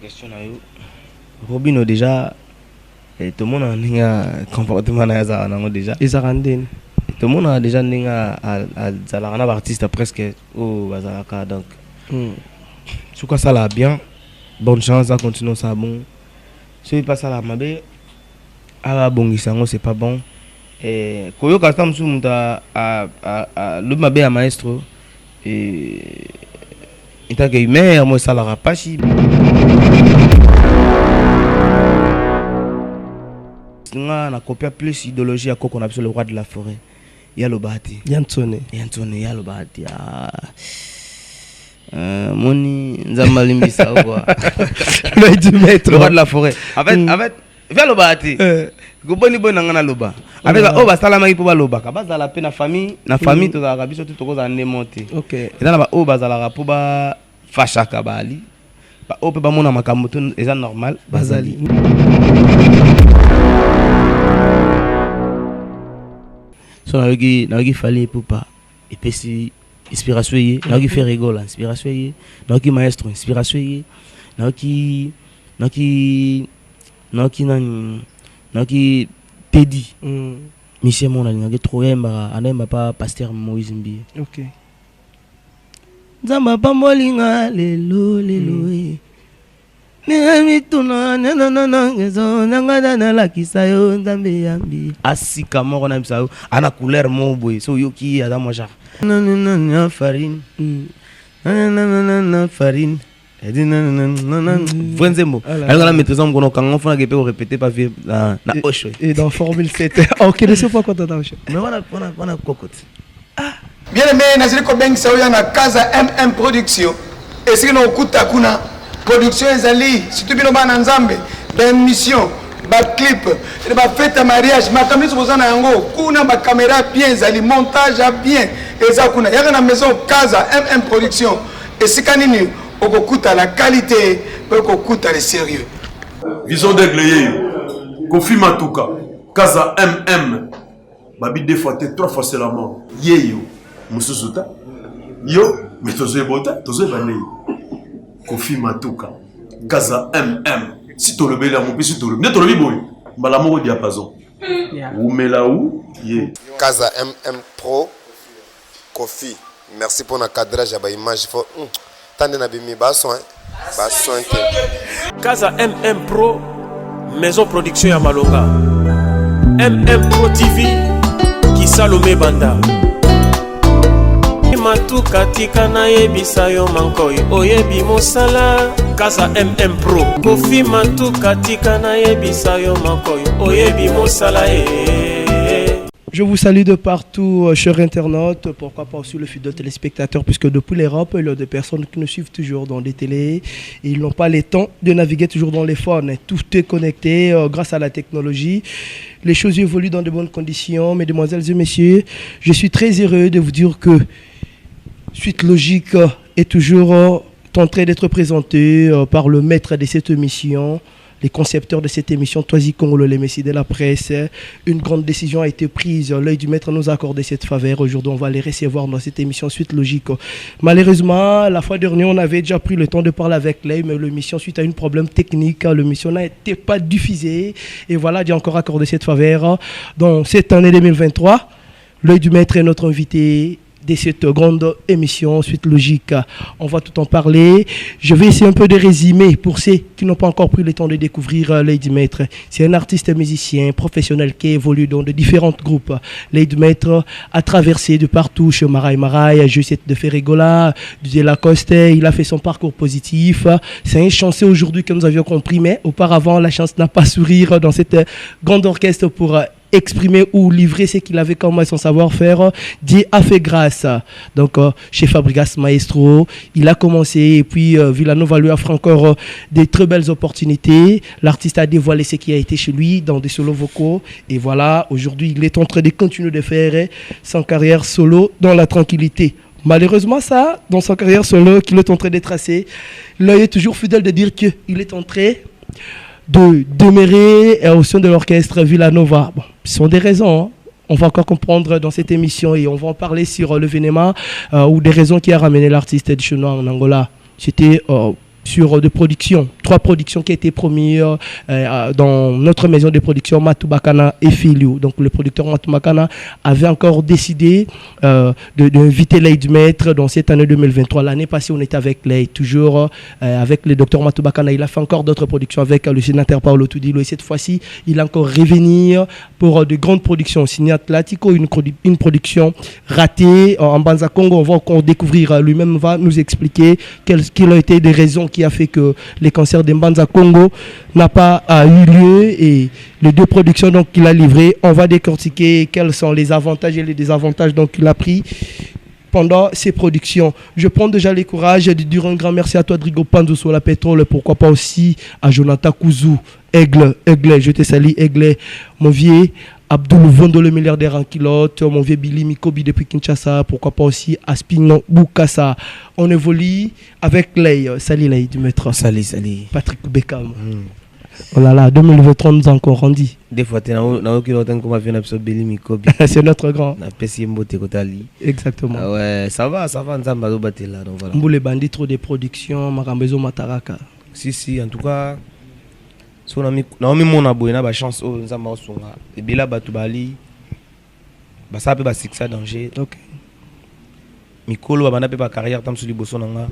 question là, Robino déjà, tout le monde a un comportement déjà. Ils arrondissent. Tout le monde a déjà un artiste presque au Bazalaka donc. Si ça là bien, bonne chance à continuer ça bon. Si pas ça là mabe, ah bon isango c'est pas bon. Et koyo kastam sumuta a le mabe à maestro et ita que mais moi ça la pas si. Na copia plus idéologie à quoi qu'on appelle le roi de la forêt. Il y a le bâti. Yantone, il y a le bâti. Moni Nzamalimbi ça quoi. Le du maître. Le roi de la forêt. En fait, vers le bâti. Goboni bon ngana loba. Avec la oba salama ipo ba loba. Kabaza la pe na famille to za kabiso tout ko za nemonte. OK. Et dans ba oba za la po ba fasha kabali. Ba ope ba mona makambo to eza normal bazali. So na gi fallait pour pas et puis si inspiration yi na gi faire rigole inspiration yi na gi maestro inspiration yi na ki Teddy Michel mon na gi trop anemba pas pasteur Moïse Mbi. OK. Nzamba pambolinga lelo Nami tuna na ngezo nangada na la kisayo nzambe yambi asika moko na bisayo ana couleur moboy so yoki ada moja na farine na farine Venzembo alors la maîtrise on kono kango fona ke pe répéter pas vie na osho et dans formule 7 OK laissez pas content dans osho mais voilà cocotte bien aimé nazili ko bengi sayo na Kaza MM production et si no kuta kuna production ezali surtout bino bana nzambe ba émission ba clip ba fête mariage makambi bozana yango kuna ba caméra bien ezali montage bien eza kuna yaka na maison Kaza MM production et sikanini okokuta la qualité okokuta le sérieux vision d'aigle yeyo Kofi Matuka Kaza MM babi deux fois trois fois seulement yeyo mususuta yo mais tozebota tozebane Kofi Matuka Kaza MM si to le bela mo si to le ne to le biboy mbala mo diapason ou melaou ye Kaza MM Pro Kofi merci pour na cadrage ya ba image fo tande na bimi ba soin Kaza MM Pro maison production ya Malonga MM Pro TV qui Salomé Banda Matuka tika na yebisa yo mankoi oyebi mosala Kaza MM Pro Kofi Matuka tika na yebisa yo mankoi oyebi mosala Je vous salue de partout, chers internautes, pourquoi pas aussi le fidèle téléspectateur, puisque depuis l'Europe, il y a des personnes qui nous suivent toujours dans des télés et ils n'ont pas le temps de naviguer toujours dans les phones. Tout est connecté grâce à la technologie. Les choses évoluent dans de bonnes conditions. Mesdemoiselles et messieurs, je suis très heureux de vous dire que Suite Logique est toujours en train d'être présenté par le maître de cette émission, les concepteurs de cette émission, Toisi Congolo, les messieurs de la presse. Une grande décision a été prise. L'œil du maître nous a accordé cette faveur. Aujourd'hui, on va les recevoir dans cette émission Suite Logique. Malheureusement, la fois dernière, on avait déjà pris le temps de parler avec l'œil, mais l'émission, suite à un problème technique, l'émission n'était pas diffusée. Et voilà, j'ai encore accordé cette faveur. Dans cette année 2023, l'œil du maître est notre invité de cette grande émission Suite Logique. On va tout en parler. Je vais essayer un peu de résumer pour ceux qui n'ont pas encore pris le temps de découvrir Lady Maître. C'est un artiste musicien professionnel qui évolue dans de différents groupes. Lady Maître a traversé de partout, chez Marai, Josette de Ferregola, de Lacoste. Il a fait son parcours positif. C'est un chanceux aujourd'hui que nous avions compris, mais auparavant, la chance n'a pas sourire dans cette grande orchestre pour exprimer ou livrer ce qu'il avait comme son savoir-faire. Dieu a fait grâce. Donc, chez Fabrigas Maestro, il a commencé et puis Villanova lui offre encore des très belles opportunités. L'artiste a dévoilé ce qui a été chez lui dans des solos vocaux. Et voilà, aujourd'hui, il est en train de continuer de faire son carrière solo dans la tranquillité. Malheureusement, ça, dans sa carrière solo qu'il est en train de tracer, l'œil est toujours fidèle de dire qu'il est en train de demeurer au sein de l'orchestre Villanova. Bon, ce sont des raisons, hein. On va encore comprendre dans cette émission et on va en parler sur le Vénéma ou des raisons qui a ramené l'artiste de chez nous en Angola. C'était sur de production. 3 productions qui étaient premières dans notre maison de production Matubakana et Filio. Donc le producteur Matubakana avait encore décidé d'inviter Lay du Maître dans cette année 2023. L'année passée, on était avec Lay, toujours avec le docteur Matubakana. Il a fait encore d'autres productions avec le sénateur Paolo Tudilo. Et cette fois-ci, il a encore revenir pour de grandes productions. Signé Atlantico, une production ratée en Banza Congo. On va encore découvrir, lui-même va nous expliquer quelles ont été les raisons qui a fait que les concerts de Banza Congo n'a pas eu lieu, et les 2 productions donc qu'il a livrées, on va décortiquer quels sont les avantages et les désavantages donc qu'il a pris pendant ces productions. Je prends déjà le courage de dire un grand merci à toi, Drigo Panzo sur la pétrole, pourquoi pas aussi à Jonathan Kouzou, Aigle, je te salue, Aigle, mon vieux Abdoul Vondo, le milliardaire en kilote, mon vieux Billy Mikobi depuis Kinshasa, pourquoi pas aussi Aspignon Boukassa. On évolue avec Lay. Salut Lay du maître. Salut. Patrick Beckham. Oh là là, 2023 nous a encore rendu. Des fois, tu n'as aucun autant qu'on va faire Billy Mikobi. C'est notre grand. Exactement. Ah ouais, ça va, nous avons battu là. Mboule Bandit, trop de production, Marambezo Mataraka. Si, en tout cas. So na mi mona boyena ba chance o nzamba osonga e bila batu bali ba sa pe ba siksa danger. OK. Mikolo ba na pe ba carrière tam su liboso nanga.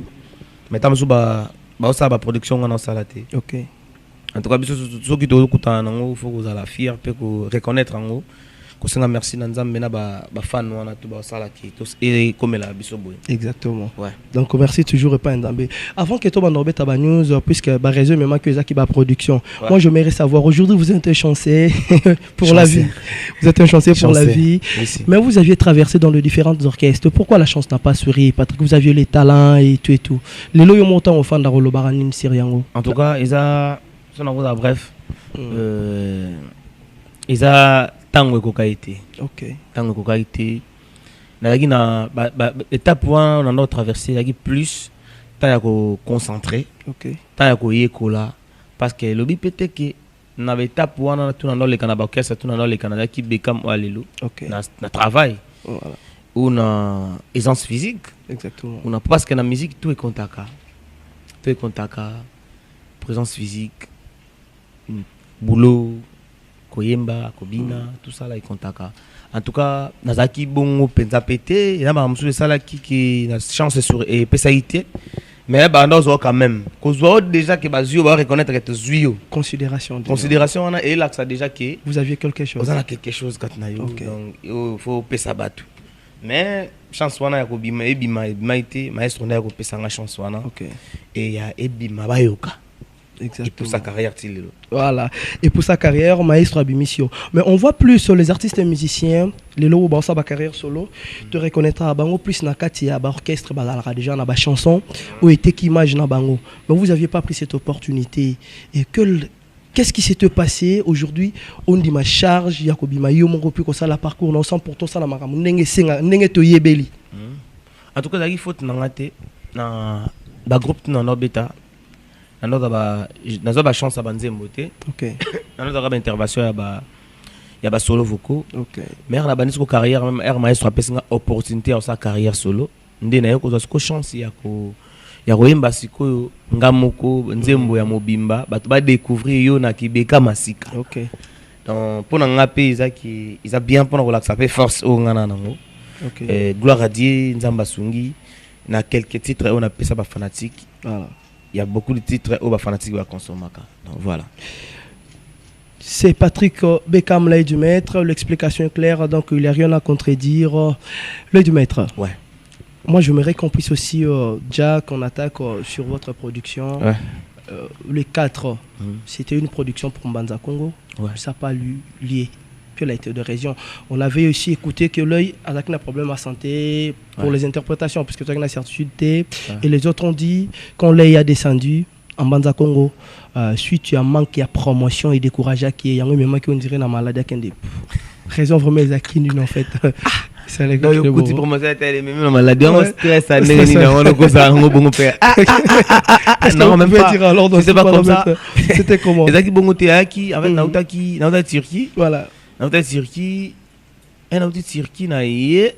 Mais tam su ba osa ba production ngana osala te. OK. En tout cas biso so ki to kutana nango faut que la fier pe ko reconnaître ngo. Ko senga merci na nzambe na ba fan wana to ba osala ki to et comme la biso boy. Exactement. Ouais. Donc merci toujours pas Ndambe. Avant que toi Bandorbe ta news puisque ba réseau même que ça qui ba production. Ouais. Moi j'aimerais savoir aujourd'hui vous êtes un chanceux pour la vie. Vous êtes un chanceux pour la vie. Merci. Mais vous aviez traversé dans les différents orchestres. Pourquoi la chance n'a pas souri Patrick, vous aviez les talents et tout. Les loyaux montants au fan d'Arolo Baranin Siriango. En tout cas, ils a son en bref. Ils a tango kokaité. OK. Tango kokaité. Nalagi na étape 1 on a traversé lagi plus ta ya ko concentrer. OK. Ta ya ko yekola parce que le bipete que na étape 1 on a tout dans le Canada orchestre tout dans le Canada qui Beckham ou alelo. OK. Na travail. Voilà. On a aisance physique. Exactement. On a parce que la musique tout est contaka. Tout est contaka. Présence physique. Boulot Koyemba, Kobina, tout ça là, il contaka. En tout cas, Nazaki Bongo Penza Pété, il y a un monsieur ça là qui a chance sur et PSAIT. Mais bah nous quand même. Cause déjà que Bazio va reconnaître que Zuyo. Considération on a et là que ça déjà que vous aviez quelque chose. Vous en a quelque chose quand na yo. Okay. Donc il faut pesa batu. Mais chance wana ya kobima ebima été maestro na ya kopesa nga chance wana. OK. Et il y a ebima bayoka. Exactement. Et pour sa carrière, voilà. Et pour sa carrière, maestro Abimisio. Mais on voit plus sur les artistes et musiciens, les lots où sa carrière solo, te reconnaître à Bango plus nakati à orchestre, balara déjà na ba chanson ou était qui image na Bango. Mais vous aviez pas pris cette opportunité. Et qu'est-ce qui s'est passé aujourd'hui? On dit ma charge, Yakobi Mayo mon plus que ça la parcours, non 100% ça la maramu. Nenge to yebeli. En tout cas, il faut nangate na ba groupe na beta. Nous avons la chance à Banzembo. OK. Nous avons une intervention il y a solo vocaux. OK. Mais on a une carrière même maestro a une opportunité dans sa carrière solo. Ndé na ko ko chance ya ko yemba siko ngamoko nzembo ya mobimba bato ba découvrir yo na kibeka masika. OK. Donc pour nga pe ils a bien pour relaxer peu force au ngana nango. OK. Gloire à Dieu Nzamba Sungi na quelques titres on a appelé ça ba fanatique. Voilà. Il y a beaucoup de titres au fanatique à consommer. Donc voilà. C'est Patrick Beckham, l'œil du maître. L'explication est claire, donc il n'y a rien à contredire. L'œil du maître. Ouais. Moi, j'aimerais qu'on puisse aussi, déjà qu'on attaque sur votre production. Ouais. Les 4, c'était une production pour Mbanza Congo. Ouais. Ça n'a pas lié. Puis elle a été de région. On avait aussi écouté que l'œil a un problème à santé pour les interprétations, puisque tu as une certitude. Et les autres ont dit, quand l'œil a descendu en Mbanza Congo, suite à un manque de promotion et découragé, il y a un moment qui on dirait la maladie. Raison vraiment exacte en fait. C'est les gars qui ont promotion était même la maladie. On stress à l'énergie dans le cause à un bon père. Non, même pas dire alors c'était pas comme ça. C'était comment? C'est qui bon qui avec Nauta Turquie. Voilà. Nauta Turquie. Un Nauta Turquie na ye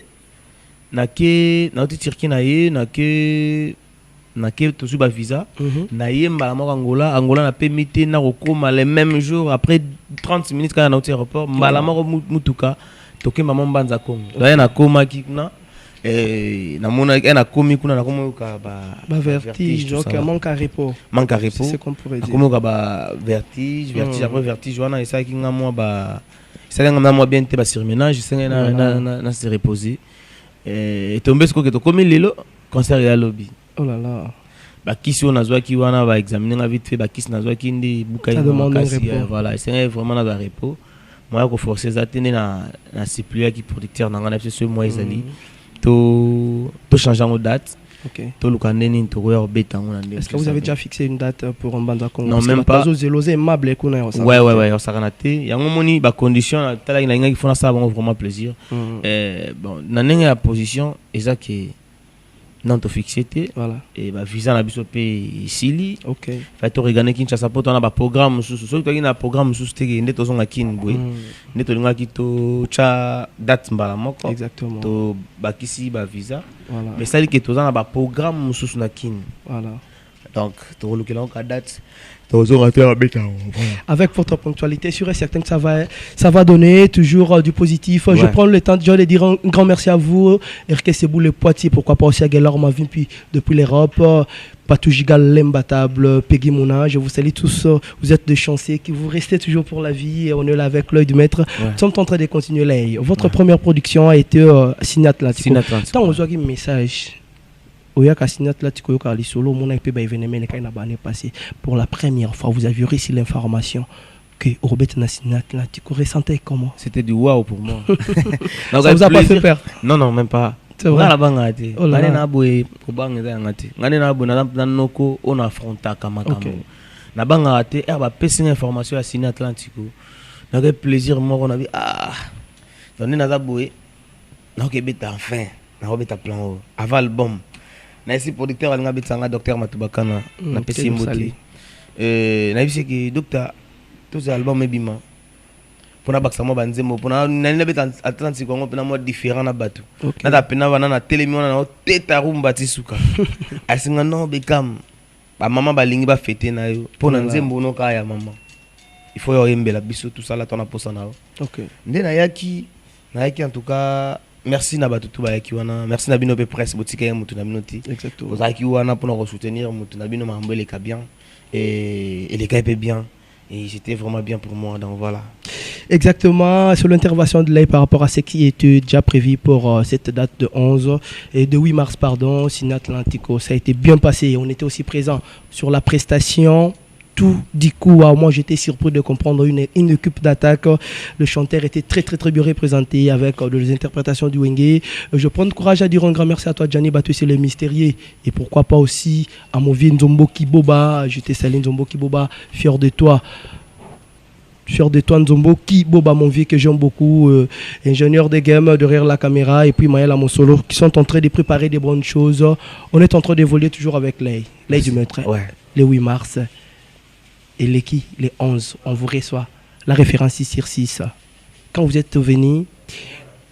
na ke Nauta Turquie na ye na ke na ke to suba visa na yemba la Angola na pe mité na kokoma le même jour après 30 minutes quand na aéroport mbala moko mutuka tokemba mombanza Congo da na koma ki na na mona na komi kuna na komo ka ba vertige donc manque à repos c'est qu'on pourrait dire komo ka ba vertige après vertige wana esa ki nga moi ba ça nga moi bien te ba surménage c'est na se reposer et tomber ce que to komi lelo concert ya lobby. Oh là là. Bakisi on a zwa ki wana va examiner la vite fait bakisi na zwa ki ndi bukai voilà c'est vraiment na repos moi ko forcer za tene na supplier qui producteur na ngana ce mois ezali to changer en date. OK. To lukandeni to roya beta ngona ndi. Est-ce que vous avez déjà fixé une date pour Mbanza Congo? Non, même pas. Aimable kuna yo ça. Ouais on s'arrêté yango moni ba condition tala ina ngi fona ça vraiment plaisir. Bon na nenga la position eza que non to fixé voilà et ba visa na biso pe isili. OK. Fa to regarder Kinshasa poto na ba programme sous so to na programme sous te nde to zonga kin boy. Nde to linga ki to cha date mbala moko. Exactement. To bakisi ba visa. Voilà. Mais ça dit que to na ba programme sous na kin. Voilà. Donc to lokela en date to zonga te abeta. Avec votre ponctualité, sûr et certain que ça va donner toujours du positif. Ouais. Je prends le temps déjà de dire un grand merci à vous, Erke Sebou le Poitiers, pourquoi pas aussi à Galar Mavin depuis l'Europe, Patou Gigal l'imbattable, Peggy Mouna, je vous salue tous, vous êtes des chanceux, qui vous restez toujours pour la vie, et on est là avec l'œil du maître. Ouais. Nous sommes en train de continuer là. Votre première production a été Signe Atlantique. Tant on voit un message. Oya Kasinat là tu koyoka lisolo mona pe ba événement ne kaina bané passé pour la première fois vous avez réussi l'information que Robert Nasinat là tu ressentais comment? C'était du waouh pour moi. Ça vous a pas fait peur? Non même pas. C'est vrai. La bangate. Ngane na boye ko bangeza ngate. Ngane na bo na noko on affronta kamakambo. Na bangate ba pesi information à Signe Atlantico. Na que plaisir moi on a dit donner na za boye. Na ko beta enfin. Na ko beta plan avant album. Merci producteur alinga bitsanga docteur Matubakana na pesi mboti na bisi ki docteur tous ces albums ebima pona baksamo banzemo pona na beta Atlantique ngo pona mo différent na batu na ta pena wana na telemi wana na teta rumba tisuka asinga no bekam ba mama balingi ba fêter na yo pona nzembo no ka ya mama il faut yo embela biso tout ça là ton aposa na OK nde na yaki en tout cas. Merci na batutu ba yaki wana merci na bino pe presse botika mutu na minoti exactement vous aki wana pour soutenir mutu na bino mambele ka bien et les gars étaient bien et c'était vraiment bien pour moi donc voilà exactement sur l'intervention de l'AI par rapport à ce qui était déjà prévu pour cette date de 11 et de 8 mars pardon Signe Atlantico ça a été bien passé on était aussi présent sur la prestation. Tout du coup, moi j'étais surpris de comprendre une équipe d'attaque. Le chanteur était très bien représenté avec les interprétations du Wenge. Je prends le courage à dire un grand merci à toi, Gianni Batou, c'est le mystérieux. Et pourquoi pas aussi à mon vieux Nzombo Kiboba. Je t'ai salé Nzombo Kiboba, fier de toi. Fier de toi Nzombo Kiboba, mon vieux que j'aime beaucoup. Ingénieur de game derrière la caméra. Et puis Maël à mon solo qui sont en train de préparer des bonnes choses. On est en train d'évoluer toujours avec l'œil du maître. Ouais. Le 8 mars. Et les 11, on vous reçoit. La référence 6/6. Quand vous êtes venu,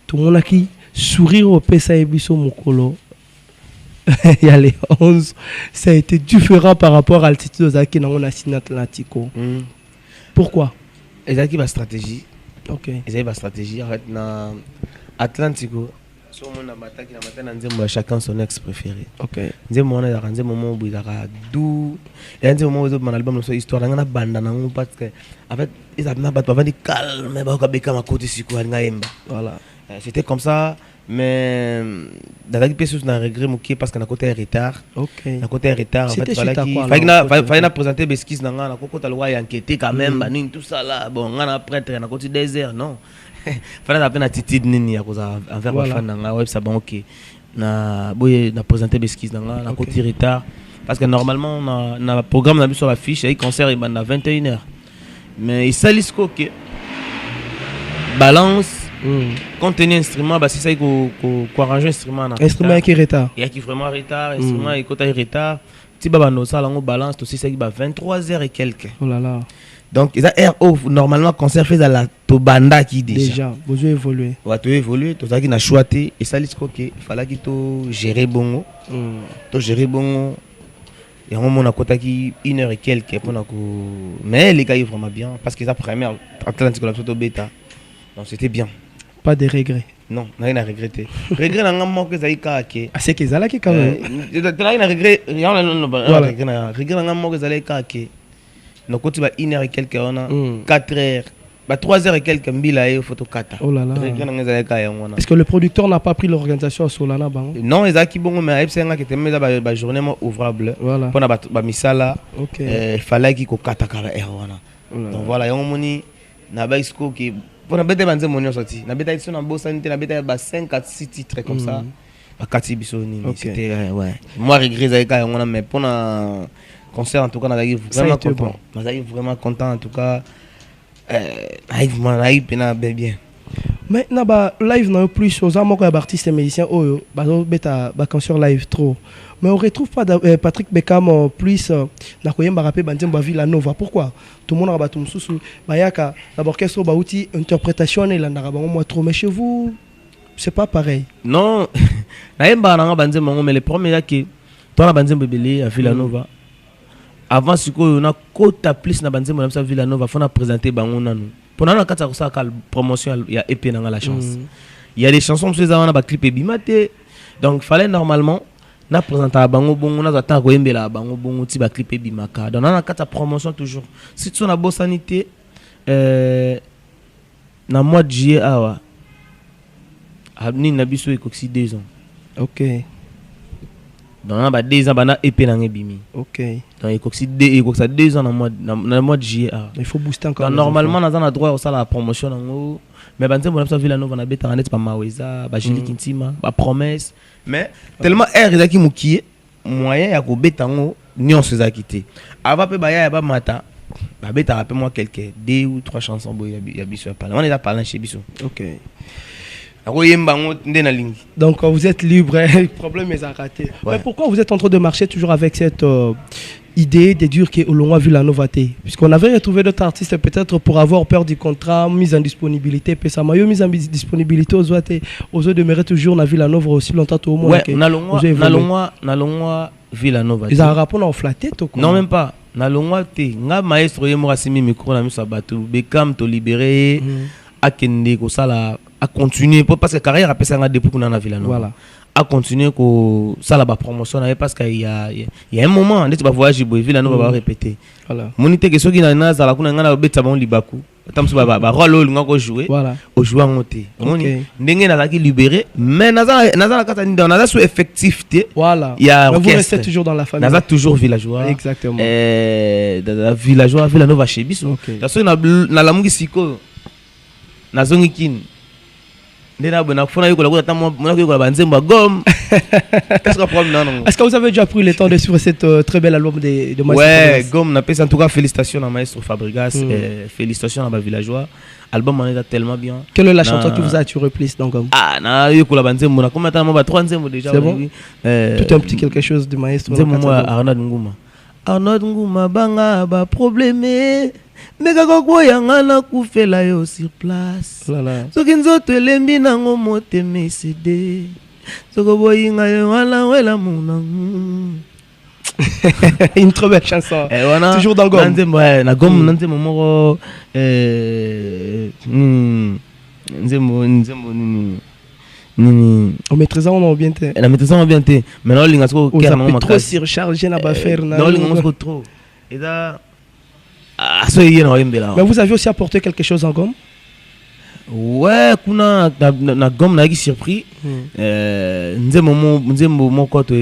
tout le monde a qui sourire au Pesa et Bisso Mokolo. Il y a les 11. Ça a été différent par rapport à l'altitude qui n'a pas Signe Atlantico. Pourquoi? Ils ont une stratégie. OK. Ils ont une stratégie. En fait, dans Atlantico, chacun son ex préféré. OK. Nzembo on a un moment où il a doux et un moment où mon album sur histoire dans la bande parce que en fait ils avaient pas dit calme mais ba ka ma côté siku ngaemba. Voilà. C'était comme ça mais dans la personne n'a regret moqué parce qu'on a côté retard. OK. Na côté retard en fait fallait na présenter besquisse na ngana ko ta loi enquêter quand même ba tout ça là bon ngana prêtre na côté désert non. Fallait la peine attitude nini ya koza envers ma fan nga web ça bon OK na boye na présenter besquisse na côté retard parce que normalement na programme na sur la fiche et concert il banda 21h mais il s'alise que balance contenu instrument bah c'est ça ko arranger instrument instrument qui retard il y a qui vraiment retard instrument et côté retard ti baba no ça lango balance aussi ça qui ba 23h et quelques. Oh là là. Donc, ils ont normalement concert fait à la Tobanda qui déjà. Vous évolué. Ouais, tu évolué, tu as qui n'a choisi et ça dit qu'il fallait qu'il te gère bongo. Tu gères bongo Et on a contacté 1 heure et quelques pour mais les gars ils vraiment bien parce que la première Atlantique la photo bêta. Donc c'était bien. Pas de regrets. Non, rien à regretter. Regret n'a pas que ça y est. Ah c'est que ça là qui quand même. Rien à regret, rien non regret n'a pas que ça y est. Donc quand tu vas 1 heure et quelques on a 4 heures. 3 heures et quelques mbila et photo 4. Oh là là. Est-ce que le producteur n'a pas pris l'organisation à Solana Bango? Non, ils ont qui bon mais c'est un qui était mis dans journée ouvrable. Voilà. Pour na misala. OK. Il fallait qu'il ko kata kala erwana. Donc voilà, yon moni na ba isko qui pour na bête banze monio sorti. Na bête na bossa nité na bête ba 5 4 6 titres comme ça. Ba kati biso nini. C'était ouais. Moi regret ça ka yon mais pour na concert en tout cas na vraiment content. Na vraiment content en tout cas. Bien. Mais na live na plus aux amoko artistes et musiciens oyo beta ba cancer live trop. Mais on retrouve pas Patrick Beckham plus na koyemba rapper banzemba Villanova. Pourquoi? Tout le monde a battu mususu bayaka na orchestre ba outil interprétation et la ndaka bango moi trop mais chez vous c'est pas pareil. Non. Na yemba na banzemba mais le premier que toi na banzemba belé à Villanova. Avant ce qu'on a quota plus na banzembo na sa Villanova faut na présenter bango nanu pendant na kata ça ka promotion il y a épée na la chance il y a des chansons que ça on a ba clip bimate donc fallait normalement na présenter bango bongo na attend ko yembela bango bongo ti ba clip bimaka donc na kata promotion toujours si tu na bossanité na mois de juillet awa abni na biso ekoxi 2 ans. OK. Donc on a 2 ans bana épée na bimi. OK. Donc il y a 2 ans dans le mois de juillet. Il faut booster encore. Normalement, on a droit à la promotion. Mais quand on a Villanova, on a besoin de Maweza, Bajili Kintima, promesse. Mais tellement air qui moukié, moyen ya ko betango ni on se a quitté. Avant pe baya ba mata, ba beta rappelle moi quelques 2 ou 3 chansons boy ya biso parler. On est là parler chez biso. OK. Donc vous êtes libre, le problème est raté. Ouais. Mais pourquoi vous êtes en train de marcher toujours avec cette idée de dire qu'on a vu la nouveauté? Puisqu'on avait retrouvé d'autres artistes peut-être pour avoir peur du contrat, mise en disponibilité, puis ça m'a mise en disponibilité aux autres demeurer toujours on a vu la nouveauté aussi longtemps tout au moins. Ouais, nalongwa Villanova. Ils ont un rapport en flatté tout non même pas. Nalongwa te nga maestro ye morasimi micro na miso bato Beckham to libéré akende ko sala à continuer parce que carrière après ça depuis qu'on en a Villanova. Voilà. À continuer ko ça la promotion parce qu'il y a un moment tu vas voyager Villanova va répéter. Voilà. Monité que ceux qui na za la kuna ngana beta bon libaku. Tamso ba rôle ngako jouer. Voilà. Au jouer en moté. Moni ndenge na ki libéré mais naza la kata ni naza sous effectivité. Voilà. Il y a vous restez toujours dans la famille. Naza toujours villageois. Exactement. Dans villageois Villanova chez biso. La so na la mungi siko nazongi kin. Est-ce que vous avez déjà pris le temps de suivre cette très belle album de Maestro? Ouais, Gomme, en tout cas félicitations à Maestro Fabregas, félicitations à ma villageois. Album on est tellement bien. Quelle est la chanson qui vous a attiré plus dans Gomme? Ah, na yo ko la banzembo na combien de temps ba 3 nzembo déjà. C'est bon. Tout un petit quelque chose de Maestro. Moi Arnaud Nguma. Arnaud Nguma banga ba problème. Mais kako yanga na kufela yo sur place. Soki nzoto elembi nango moteme cd. Soko boyinga yo wala wela munangu. Une trop belle chanson. Toujours dans Gomme. Na Gomme nzembo moko nzembo au maîtrisant on a bien été. La maîtrisant on a bien été. Mais là linga soko carrément trop surchargé na ba faire na. Non linga soko trop. Et là mais vous avez aussi apporté quelque chose en Gomme? Ouais, kuna na Gomme na surpris. Nzembo moko to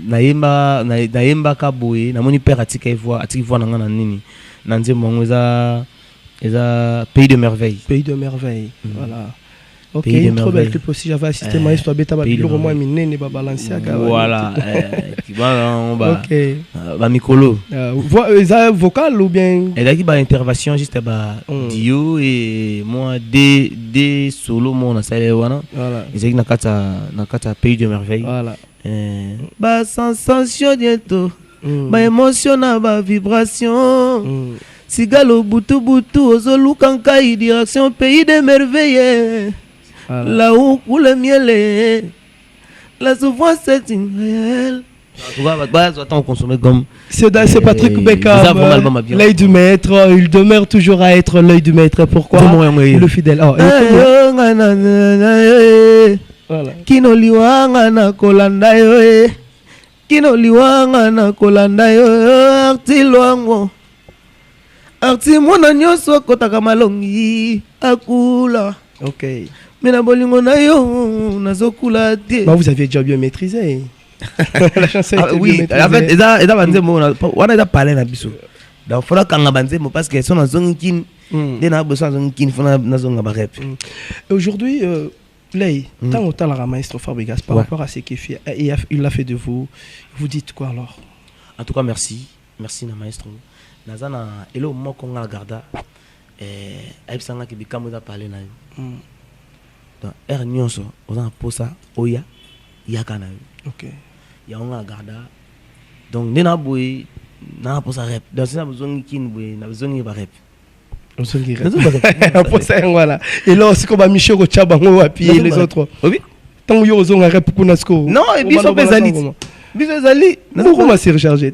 naemba ka boye na moni père atika ivoire na ngana nini. Na nzembo ngo eza pays de merveille. Pays de merveille. Voilà. Ok, une trop belle clip aussi, j'avais assisté Maestro Beta Babilo Romo Minene ba Balenciaga. Voilà, qui va on ba ba Mikolo. Vocal ou bien et là qui ba intervention juste ba Dio et moi des solo mon na sale wana. Voilà. Ils na kata pays de merveille. Voilà. Ba sensation bientôt. Ba émotion na ba vibration. Sigalo butu butu ozoluka nkai direction pays de merveille. Voilà. Là où coule le miel, la souffrance est réelle. Attends, consommer comme. C'est Patrick Beckham, l'œil du maître. Il demeure toujours à être l'œil du maître. Pourquoi? Le fidèle. Voilà. Kino liwanga na kolanda yo Kino liwanga na kolanda yo Arti luango Arti mwana nyoso kotaka malongi Akula. Ok. Mena bolingo na yo nazokula te. Bah, vous avez déjà bien maîtrisé. La chanson était oui, bien maîtrisée. en fait, eza banzemo wana eza parler na biso. Donc faudra kanga banzemo parce que son nazongi kin dena besoin nazongi kin fona nazonga ba rep. Aujourd'hui Lay, tant autant la maestro Fabregas par rapport à ce qu'il fait, il l'a fait de vous. Vous dites quoi alors? En tout cas, merci na maestro. Nazana elo moko nga garda aibsanga ki bikamu da parler na yo. Donc nyonso ozana posa oya yakana yo. OK. Ya nga garda. Donc nena boy na posa rep. Donc c'est na bezongi kin boy na bezongi ba rep. Voilà. Et là aussi comme Michel Rochabango et les autres. Oui. Tant que vous avez un rep pour Nasco. Non, et biso bezali. Biso zali. Comment c'est rechargé?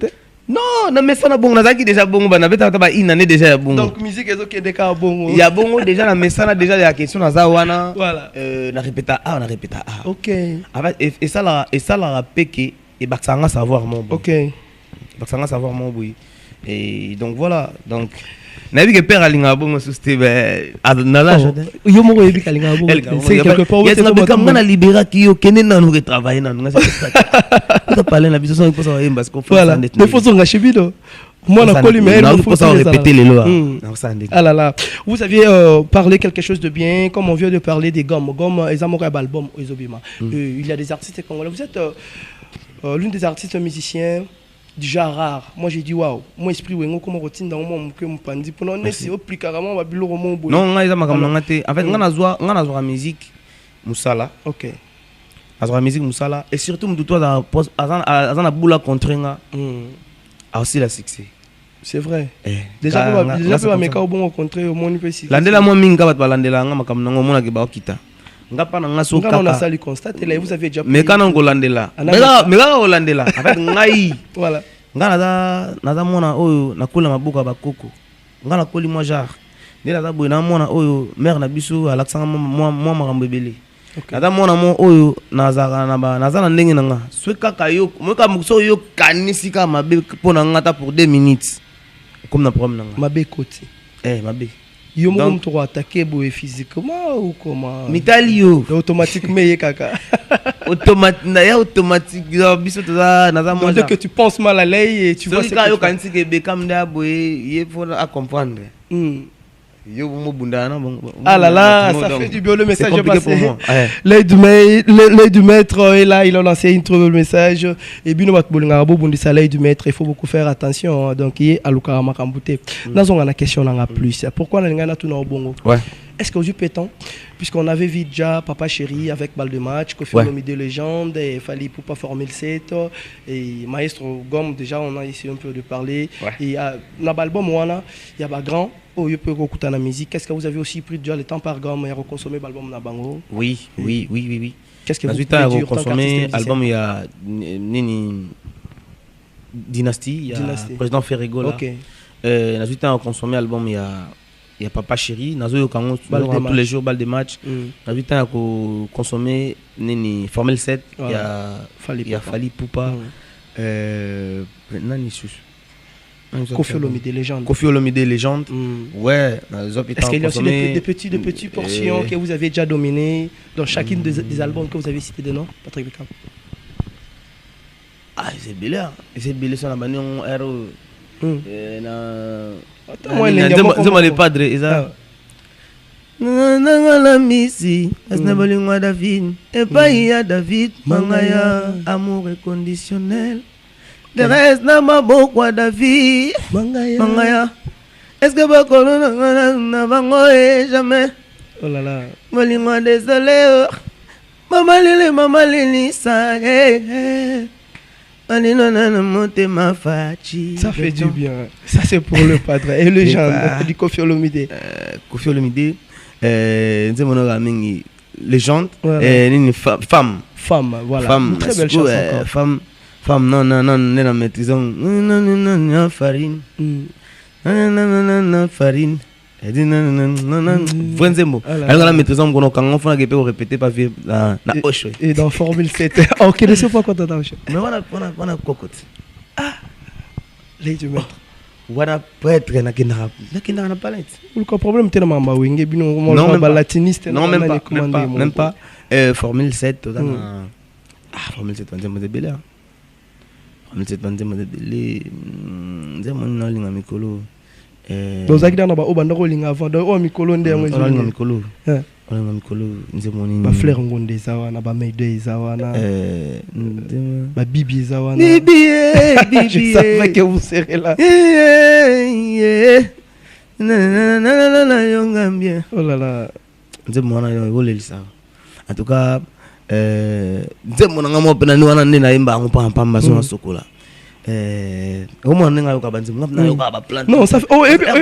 Non, non mais ça na bon nazaki déjà bon ba na beta ba une année déjà bon. Donc musique est OK déjà bon. Il y a bon déjà na messana déjà la question na za wana. Voilà. Na répéta A, on a répéta A. OK. Et ça la rapeke et baksanga savoir mon bon. OK. Baksanga savoir mon boui. Et donc voilà, donc nabi que père alinga bongo susté na l'âge yo mo yebi kalinga bongo c'est quelque part où c'est comme on a libéré qui yo kene na nous retravailler na nous ça parler na biso pour ça parce qu'on voilà mais faut son gachibido moi na koli mais il faut ça répéter les lois. Ah là là, vous aviez parlé quelque chose de bien comme on vient de parler des gommes ezamora album ezobima. Il y a des artistes congolais, vous êtes l'une des artistes musiciens déjà rare. Moi j'ai dit waouh, mon esprit wengo comment routine dans mon que mon pandi pour non c'est au plus carrément va bilo romo boy. Non, nga makam ngate. En fait, nga na musique musala. OK. Azwa musique musala et surtout mtu toi azana bula kontrenga. A aussi la succès. C'est vrai. Déjà pas meka au bon contraire au monde peut si. Landela mo minga bat balandela nga makam nango mona ke ba okita. Nga pa nga so kaka. On a ça lui constate là vous avez déjà. Mais quand on golandela. Mais quand golandela. En fait ngai. Voilà. Nga naza mona oyo nakula mabuka bakoko. Nga nakoli moi jar. Ndela za boy na mona oyo mère na biso alaksanga moi makambo ebele. Naza mona mo oyo naza na ndenge nanga. Swe kaka yo moka muso yo kanisi ka mabe pona ngata pour 2 minutes. Comme na problème nanga. Mabe côté. Mabe. Yo mo to attaquer boy physiquement ou comment? Mitalio. Automatiquement yé kaka. Automatique biso toza naza moi. Donc que tu penses mal à l'œil et tu vois ce que yo kanisi ke Beckham nda boy yé faut à comprendre. Yo mo bunda na bon. Ah là là, ça fait du bien le message est passé. L'œil du maître est là, il a lancé une trouve le message et bino bat bolinga bo bundi ça l'œil du maître, il faut beaucoup faire attention donc il a luka makambute. Dans on a question là plus. Pourquoi na ngana tout na bongo? Ouais. Est-ce que vous pétons puisqu'on avait vu déjà Papa Chéri avec balle de match, Kofi Olomide légende, et Fali Poupa former le set et Maestro Gomme déjà on a essayé un peu de parler et na album wana il y a ba grand oh you peut écouter la musique. Est-ce que vous avez aussi pris déjà le temps par gomme et reconsommer l'album na bango? Oui. Qu'est-ce que vous pouvez dire reconsommer l'album il y a Nini Dynasty, il y a Président Ferrego là. OK. Ensuite on consommer l'album il y a Papa Chéri, nazo yo kango tous les jours balle de match. Ensuite on consommer Nini Formel 7, il y a Fali Poupa nani sus. Kofi Olomide légende. Kofi Olomide légende. Ouais, est-ce qu'il y a aussi des petits portions que vous avez déjà dominées dans chacune des albums que vous avez cités de nom, Patrick Beckham? Ah, c'est belé sur la manière RO. Attends, moi les padres, ça. La misi, Asnabolingwa David, et pas il y a David, Mangaya, amour inconditionnel. De reste n'a pas beaucoup David, Mangaya. Est-ce que Bakolo n'a pas jamais? Oh là là. Molingwa désolé, Maman Lili, ça, ça fait du bien. Ça c'est pour le padre et le genre du Kofi Olomide. Kofi Olomide, légende, femme. Voilà. Une très belle chanson. Femme, non, la maîtrisant. Non, farine. Non, farine. Elle dit non. Vraiment. Elle a la maîtrisant quand on fait un répéter pas vivre la poche. Et dans Formule 7. Ok, ne sais pas quand t'as mais voilà cocotte. Ah, là, tu mets. Voilà, peut-être qu'il y a un palette. Le problème, c'est que non, même pas. Formule 7, Formule 7, on est belé. Formule 7, on est belé. On est en Mikolo. Donc, ça veut dire que on a avant. On a Mikolo. On a Mikolo. On a Mikolo. On a Fleur Ngonde Zawana, on a Meide Zawana. On a Bibi Zawana. Bibi. Je savais que vous serez là. Oh là là. En tout cas, je mon amour pena nous on na imba on pas pas maso sokola. Non, ça fait oh et bien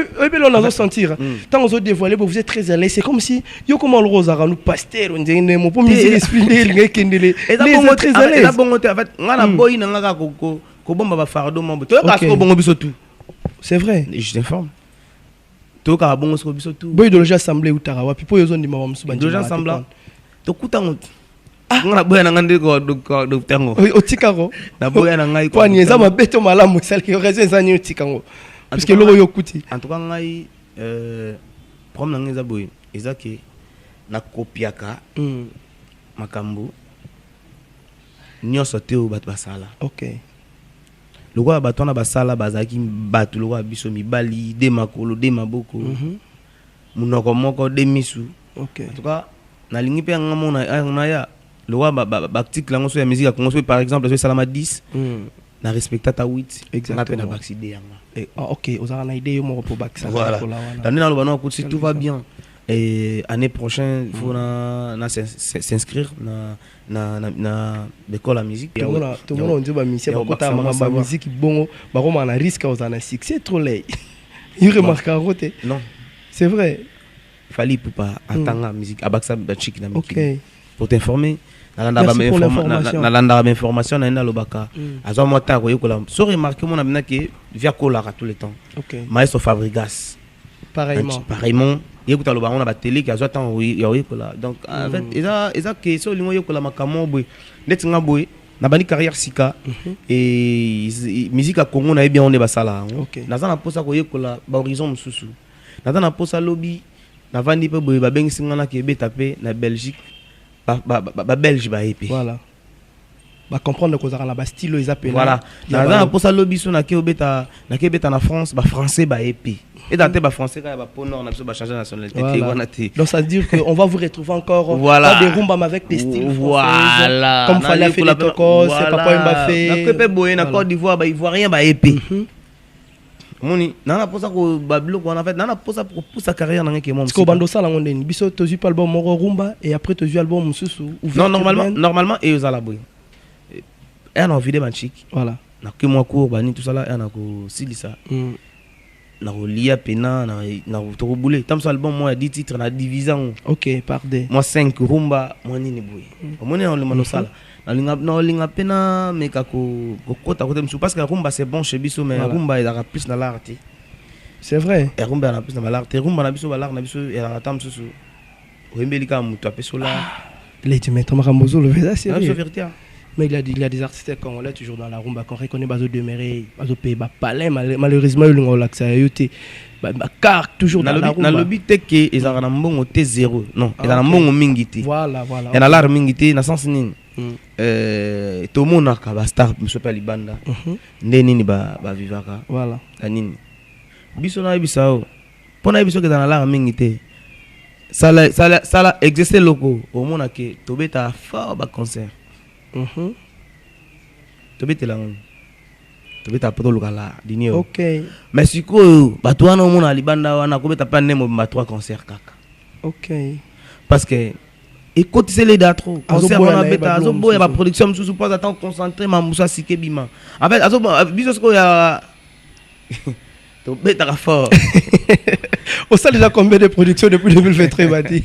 on a sentir. Tant on se dévoiler vous êtes très à l'aise, c'est comme si yo comment le rose nous pasteur on dit mon pour musique expliquer les kendele. Et là bon très à l'aise. Là bon en fait ngana boy na ngaka ko bomba ba fardo mambo. To ka ko bongo biso tout. C'est vrai. Je t'informe. To ka bongo so biso tout. Boy de déjà assemblée ou tarawa puis pour yo zone di mama musu bandi. Déjà assemblée. To kutango. Ngana boya na ngande ko do tango. O tikaro. Na boya na ngai ko. Kwa nieza mabeto malamu sel ki raison za ni tikango. Parce que loko yo kuti. En tout cas ngai problème na ngeza boy. Ezaki na kopiaka makambo. Nyoso te o bat basala. OK. Loko bato na basala bazaki bato loko biso mibali de makolo de maboko. Munoko moko de misu. OK. En tout cas na lingi pe ngamo na ya le roi bactique la sur la musique a commencé par exemple sur Salama 10 na respecta ta 8 exactement na backsidé OK aux ana idée yo mo pour back ça voilà dans le ballon si tout va bien et année prochaine il faut s'inscrire na l'école la musique tout le monde on dit ba mission ba kota ma musique bon ba ko na risque aux ana succès trop lay il remarque à côté non c'est vrai il fallait pas attendre la musique abaksa chic na musique OK pour t'informer na landa information na ina lobaka azo mota ko yekola so remarquer mon amena que via kola tout le temps OK maestro Fabrigas pareillement yekuta loba on a ba télé qui azo temps yekola donc en fait eza que so lingo yekola makamo boy netinga boy na bani carrière sika et musique à Congo na bien on est basala na za na posa ko yekola ba horizon mususu na za na posa lobby na vandi pe boy ba bengi singana ke beta pe na Belgique ba belge ba épée voilà ba comprendre que ça la style ils appellent voilà na pour ça lobby so na ke beta na France ba français ba épée et dans ba français quand ba pour nord na biso ba changer nationalité donc ça veut dire que on va vous retrouver encore voilà des rumba avec des styles voilà comme fallait faire les tokos c'est papa Mbappé na ke pe boye na Côte d'Ivoire ba ivoirien ba épée moni nana posa ko bablo ko en fait nana posa pour sa carrière nanga ke mon parce que bando sala ngondeni biso to ju album moko rumba et après to ju album mususu non normalement et aux alaboy et on a vidé banchik voilà na ke moi court bani tout ça là na ko silisa na ko lia pena na to ko boulé tam ça album moi 10 titres na division OK pardon moi 5 rumba moi nini boy moni on le mano sala na linga pena mais kako kota côté monsieur parce que rumba c'est bon chez biso mais rumba il a plus dans l'art c'est vrai et rumba na plus dans l'art rumba na biso ba l'art na biso et la tam susu rembeli ka muto apeso là les tu mets Thomas Rambozo le vrai c'est vérité mais il y a des artistes congolais toujours dans la rumba qu'on reconnaît bazo demeurer bazo pays ba palais malheureusement il ngol accès yoté ba car toujours dans la rumba na lobby te que ils ont na mbongo te 0 non ils ont na mbongo mingiti voilà et na l'art mingiti na sens nini tout le monde a ba star monsieur pa libanda nini ba vivaka voilà nini biso na bisao pona biso que dans l'art mingiti ça existe loco au monde que to beta fort ba concert to beta la to beta poto lokala dini OK mais siko bato wana monde na libanda wana ko beta pa nemo ba 3 concerts kaka OK parce que écoute c'est les dates trop concert wana beta azo boya ba production sous pas attendre concentré ma musa sike bima en fait azo biso sko ya to beta ka fort on sait déjà combien de productions depuis 2023 bandi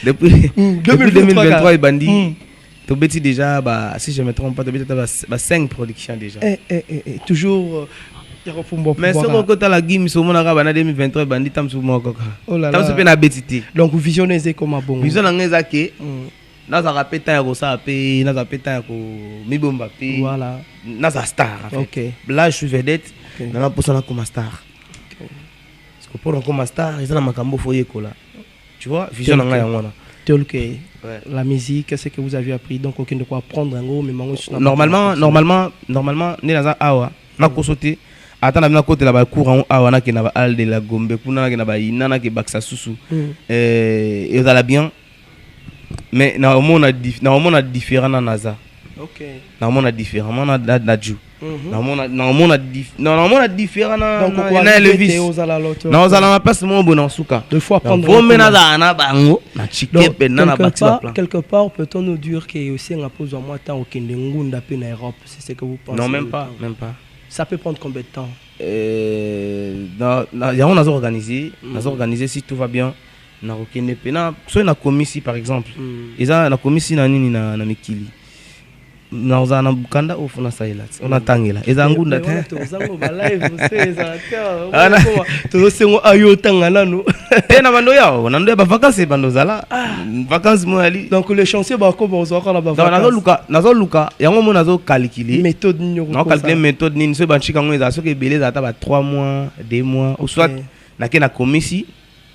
depuis 2023 bandi Tu as déjà, si je ne me trompe pas, tu as 5 productions déjà. Toujours. Mais ce que tu as la game, c'est en 2023, bandit, tu as oh là là. Donc, vous visionnez comment bon? Visionnez naza rapeta ya kosa pe naza peta ya ko mibomba pe voilà naza star en fait. OK. Là je suis vedette na posana comme star. Parce que pour comme star ils ont makambo foyer kola. Tu vois vision nga ya ngwana. Okay. La musique, c'est que vous avez appris donc aucun de quoi apprendre en gros mais normalement né naza awa na kosote atana na côté là-bas courant awa na ke na ba al de la gombe kuna na ba inana ke baksa susu et vous allez bien. Mais normalement on a différent dans NASA. OK. Normalement on a différent dans Nadju. Normalement on a différent dans Elvis. Non, on a pas seulement bon en souka. Deux fois prendre. Faut menaza na bango na chikepe na bâtiment plan. Quelque part peut-on nous dire que aussi on a posé moi temps au Kendengunda pe na Europe, c'est ce que vous pensez? Non, même pas. Ça peut prendre combien de temps? On a organisé si tout va bien. Na okende pena so na komisi par exemple eza na komisi na nini na mikili na ozana bukanda ofuna saila ona tangela eza ngunda te ozango ba live eza to sengo ayo tanga nanu tena bando yao na ndo ba vacances bando zala vacances mo ali donc les chanciers ba ko bozo ka na ba vacances nazo luka yango mo nazo calculer méthode nyo na calculer méthode nini so ba chika ngo eza so ke beleza ata ba 3 mois 2 mois ou soit na ke na komisi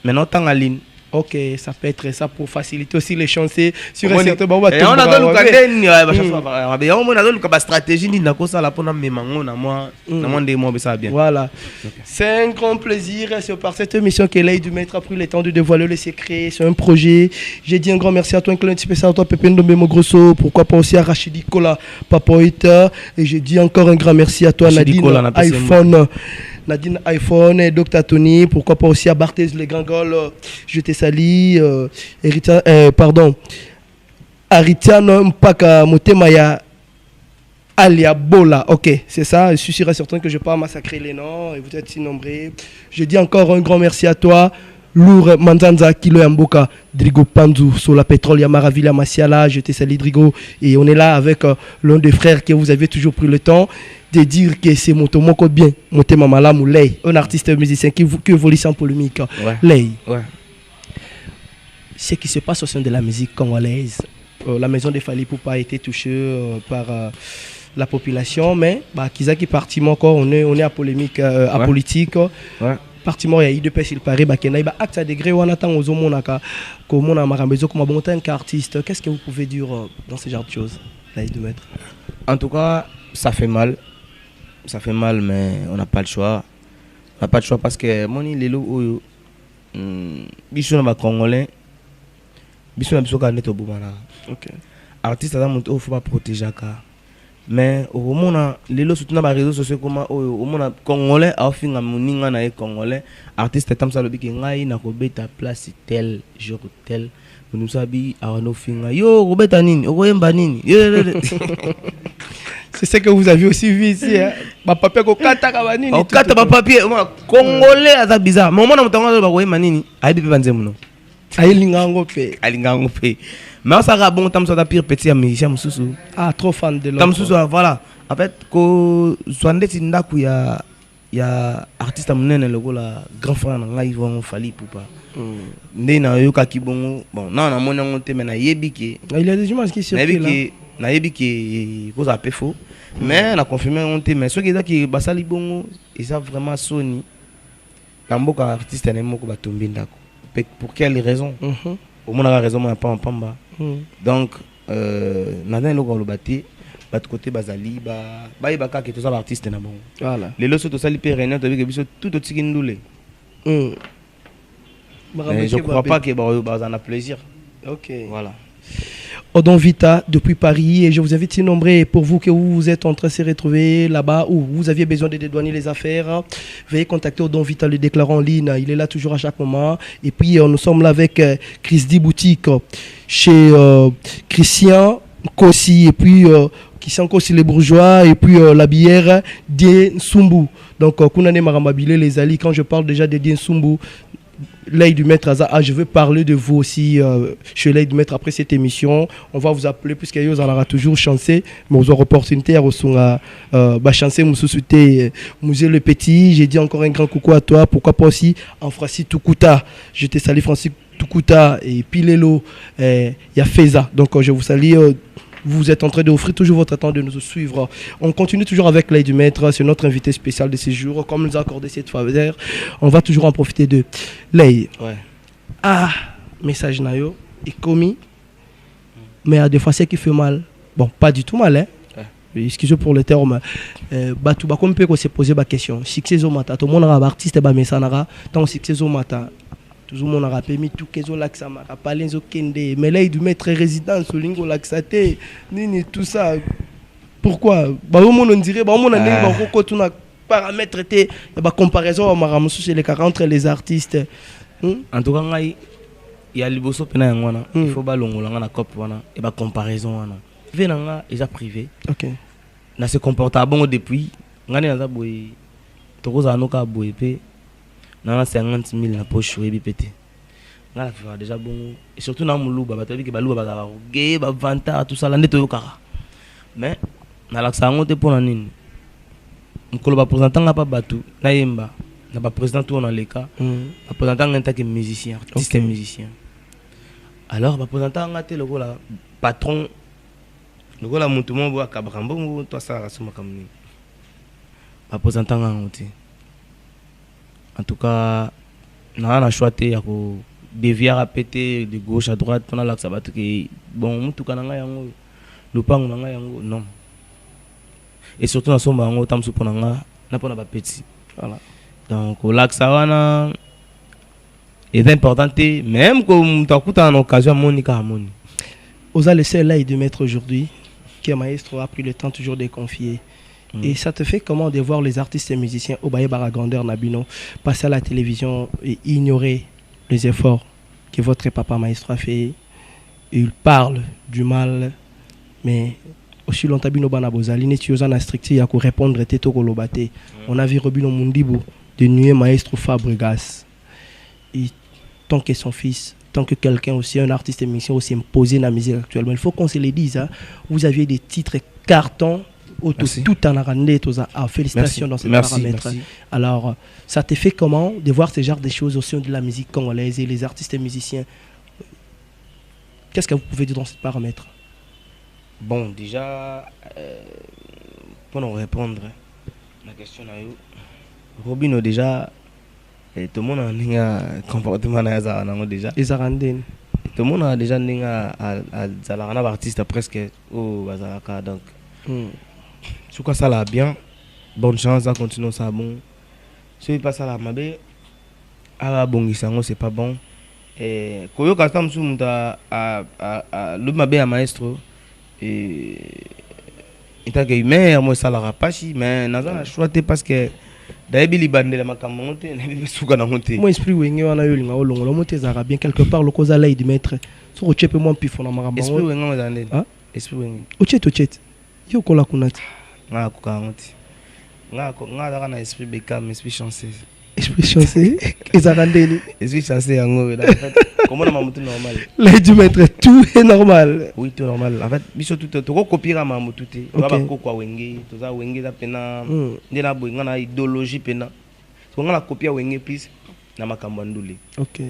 maintenant tanga ligne. OK, ça peut être ça pour faciliter aussi les chanciers sur un certain moment. On a le stratégie ni na kosa la pona memango na moi des mois ça bien. Voilà. C'est un grand plaisir c'est par cette émission que Lay du Maître a pris le temps de dévoiler le secret sur un projet. J'ai dit un grand merci à toi, un clin spécial à toi Pépé Ndombe Mogrosso, pourquoi pas aussi à Rachidi Kola Papoita et j'ai dit encore un grand merci à toi Nadine iPhone, Dr Tony, pourquoi pas aussi à Barthez les Grangoles, je te salue, Aritiano Mpaka Motemaya Alia Bola, ok, c'est ça, je suis sûr et certain que je ne vais pas massacrer les noms et vous êtes si nombreux. Je dis encore un grand merci à toi. Lour Manzanza Kilo Yamboka Drigo Panzu sur la pétrole Yamaravilla Masiala, je te salue Drigo et on est là avec l'un des frères que vous avez toujours pris le temps de dire que c'est mon code bien, mon thème Malamou Lay, un artiste musicien qui évolue sans polémique. Lay. Ce qui se passe au sein de la musique congolaise, la maison de Fally Ipupa a été touchée par la population, mais Kizaki parti encore, on est à polémique, à politique. Partimement il y a eu deux personnes il paraît bakena ba acte à degré on attend aux monaka comme on a marambezo comme bon tant qu'artiste, qu'est-ce que vous pouvez dire dans ce genre de choses là de mettre? En tout cas ça fait mal mais on n'a pas le choix parce que moni lelo oyo biso na ba congolais biso na biso ka neto bumana. OK, artiste à monter faut pas protéger ka mais au moment les surtout dans les réseaux sociaux comme au moment congolais a fait un moninga na congolais artiste tam ça le bi ngai na ko beta place tel jour tel nous sabi a no finga yo ko beta nini o yemba nini. C'est ce que vous avez aussi vu ici hein, ba papier ko kata ka ba nini o kata ba papier congolais aza bizarre mais moment mutango ba ko yemba nini aibi pe banze muno alingango pe mais ça va bon tam ça pire petit musicien mususu trop fan de l'autre tam mususu voilà en fait ko swandeti ndaku ya artiste munene logo la grand frère nga Yvon Fally Ipupa ndé na yoka kibongo bon non na mona ngote mais na yebiki il y a des images qui circulent là na yebiki cause a peu faux mais na confirmer ngote mais ceux qui basali bongo et ça vraiment Sony na mboka artiste na moko batombi ndako pour quelle raison au moins la raison moi pas en pamba donc nana loko lo bati bat côté bazali ba ibaka que tous les artistes na bon voilà les loso to sali pe réunion to biso tout au tiki ndule je crois pas que bah en a plaisir. OK, voilà. Odon Vita depuis Paris et je vous invite si nombreux pour vous que vous êtes en train de se retrouver là-bas ou vous aviez besoin de dédouaner les affaires, veuillez contacter Odon Vita le déclarant en ligne, il est là toujours à chaque moment et puis nous sommes là avec Chris D Boutique chez Christian Kossi et puis Christian Kossi les bourgeois et puis la bière Dien Sumbu donc Kunane Marambabile les Ali quand je parle déjà de Dien Sumbu L'œil du maître Aza. Ah, je veux parler de vous aussi chez l'œil du maître après cette émission. On va vous appeler puisque vous en aura toujours chancé. Mais vous aurez opportunité à recevoir chancer Moussouté Musée le Petit. J'ai dit encore un grand coucou à toi. Pourquoi pas aussi en Francis Tukuta. Je te salue Francis Tukuta et Pilelo. Il y a Feza. Donc je vous salue. Vous êtes en train d'offrir toujours votre temps de nous suivre. On continue toujours avec l'œil du maître. C'est notre invité spécial de ce jour. Comme nous a accordé cette faveur, on va toujours en profiter de l'œil. Ouais. Ah, message nayo est commis. Mais à des fois, c'est qui fait mal. Bon, pas du tout mal, hein. Ouais. Excusez pour le terme. Batou, comme peut se poser la question. Si c'est au matin, tout le monde a un artiste, bah, mais ça n'a tant si c'est au matin. Tout le monde a permis tout que l'accès m'a parlé de Kende, mais là il doit mettre résidence au lingo l'accès ni tout ça. Pourquoi? Bah au monde on dirait bah au monde on a beaucoup tout na paramètres té bah comparaison maramusu chez les 40 entre les artistes. En tout cas ngai ya liboso pena yangwana il faut balongola nga na cop wana et ba comparaison wana. Venanga déjà privé. OK. Na se comporta bon depuis ngani naza boy tokoza noka boy pe na 50 000 na poche oui pété ngala fa déjà bon et surtout na muluba batabi ke baluba ba gay ba vanta tout ça la neto yokara mais na la sango te pona nini mukolo ba présentant nga pa batu na yemba na ba président tout na leka ba présentant nga que musicien artiste et musicien alors ba présentant nga te lokola patron lokola mutu mo bo akabrambo to ça rasuma kamni ba présentant nga ngote. En tout cas, on a choisi de dévier à péter de gauche à droite pendant la sabat que bon, tout cas le pan non. Et surtout dans son bango tam su ponanga na pona ba petit. Voilà. Donc au lac sawana est important même comme tu as en occasion Monica Harmony. Osa le seul là de mettre aujourd'hui que maestro a pris le temps toujours de confier. Et ça te fait comment de voir les artistes et musiciens au Baye Baragandeur Nabino passer à la télévision et ignorer les efforts que votre papa maestro a fait. Il parle du mal, mais aussi longtemps bino bana bozali netioza na stricti ya ko répondre teto kolobate. On a vu Robino Mundibo de nuer maestro Fabregas. Et tant que son fils, tant que quelqu'un aussi un artiste et musicien aussi imposé dans la musique actuellement, il faut qu'on se le dise. Hein, vous aviez des titres cartons. Tout en arrandé, félicitations dans ces paramètres. Merci. Alors, ça te fait comment de voir ce genre de choses au sein de la musique congolaise et les artistes et musiciens? Qu'est-ce que vous pouvez dire dans ces paramètres? Bon, déjà, pour nous répondre à la question, Robino, déjà, tout le monde a un comportement déjà. Les arrandés. Tout le monde a déjà un artiste presque au Bazaraka. Donc, si ça l'a bien, bonne chance à continuer ça bon. Si il passe à la mabe, à la bonne c'est pas bon. Et Koyo Kastam Sumta à le mabe à maestro et il t'a gagné mais moi ça l'a pas si mais n'a choisi parce que d'ailleurs il bande la macamonte n'a pas na monte. Moi esprit wenge wana yo linga olongo lo monte za bien quelque part le cause là il mettre sur chepe moi pifo na maramba. Esprit wenge ngazande. Ah esprit wenge. Ochet. Yo kola kunati. Nga kukanti. Nga daka na esprit bekam, esprit chanceux. Esprit chanceux. Ezarandeni. Esprit chanceux yango. Comment on mamutu normal? Là du maître tout est normal. Oui, tout normal. En fait, biso tout to copier à mamutu te. Ba ko kwa wenge, to za wenge da pena. Ndela boy nga na idéologie pena. So nga na copier wenge plus na makambo ndule. OK.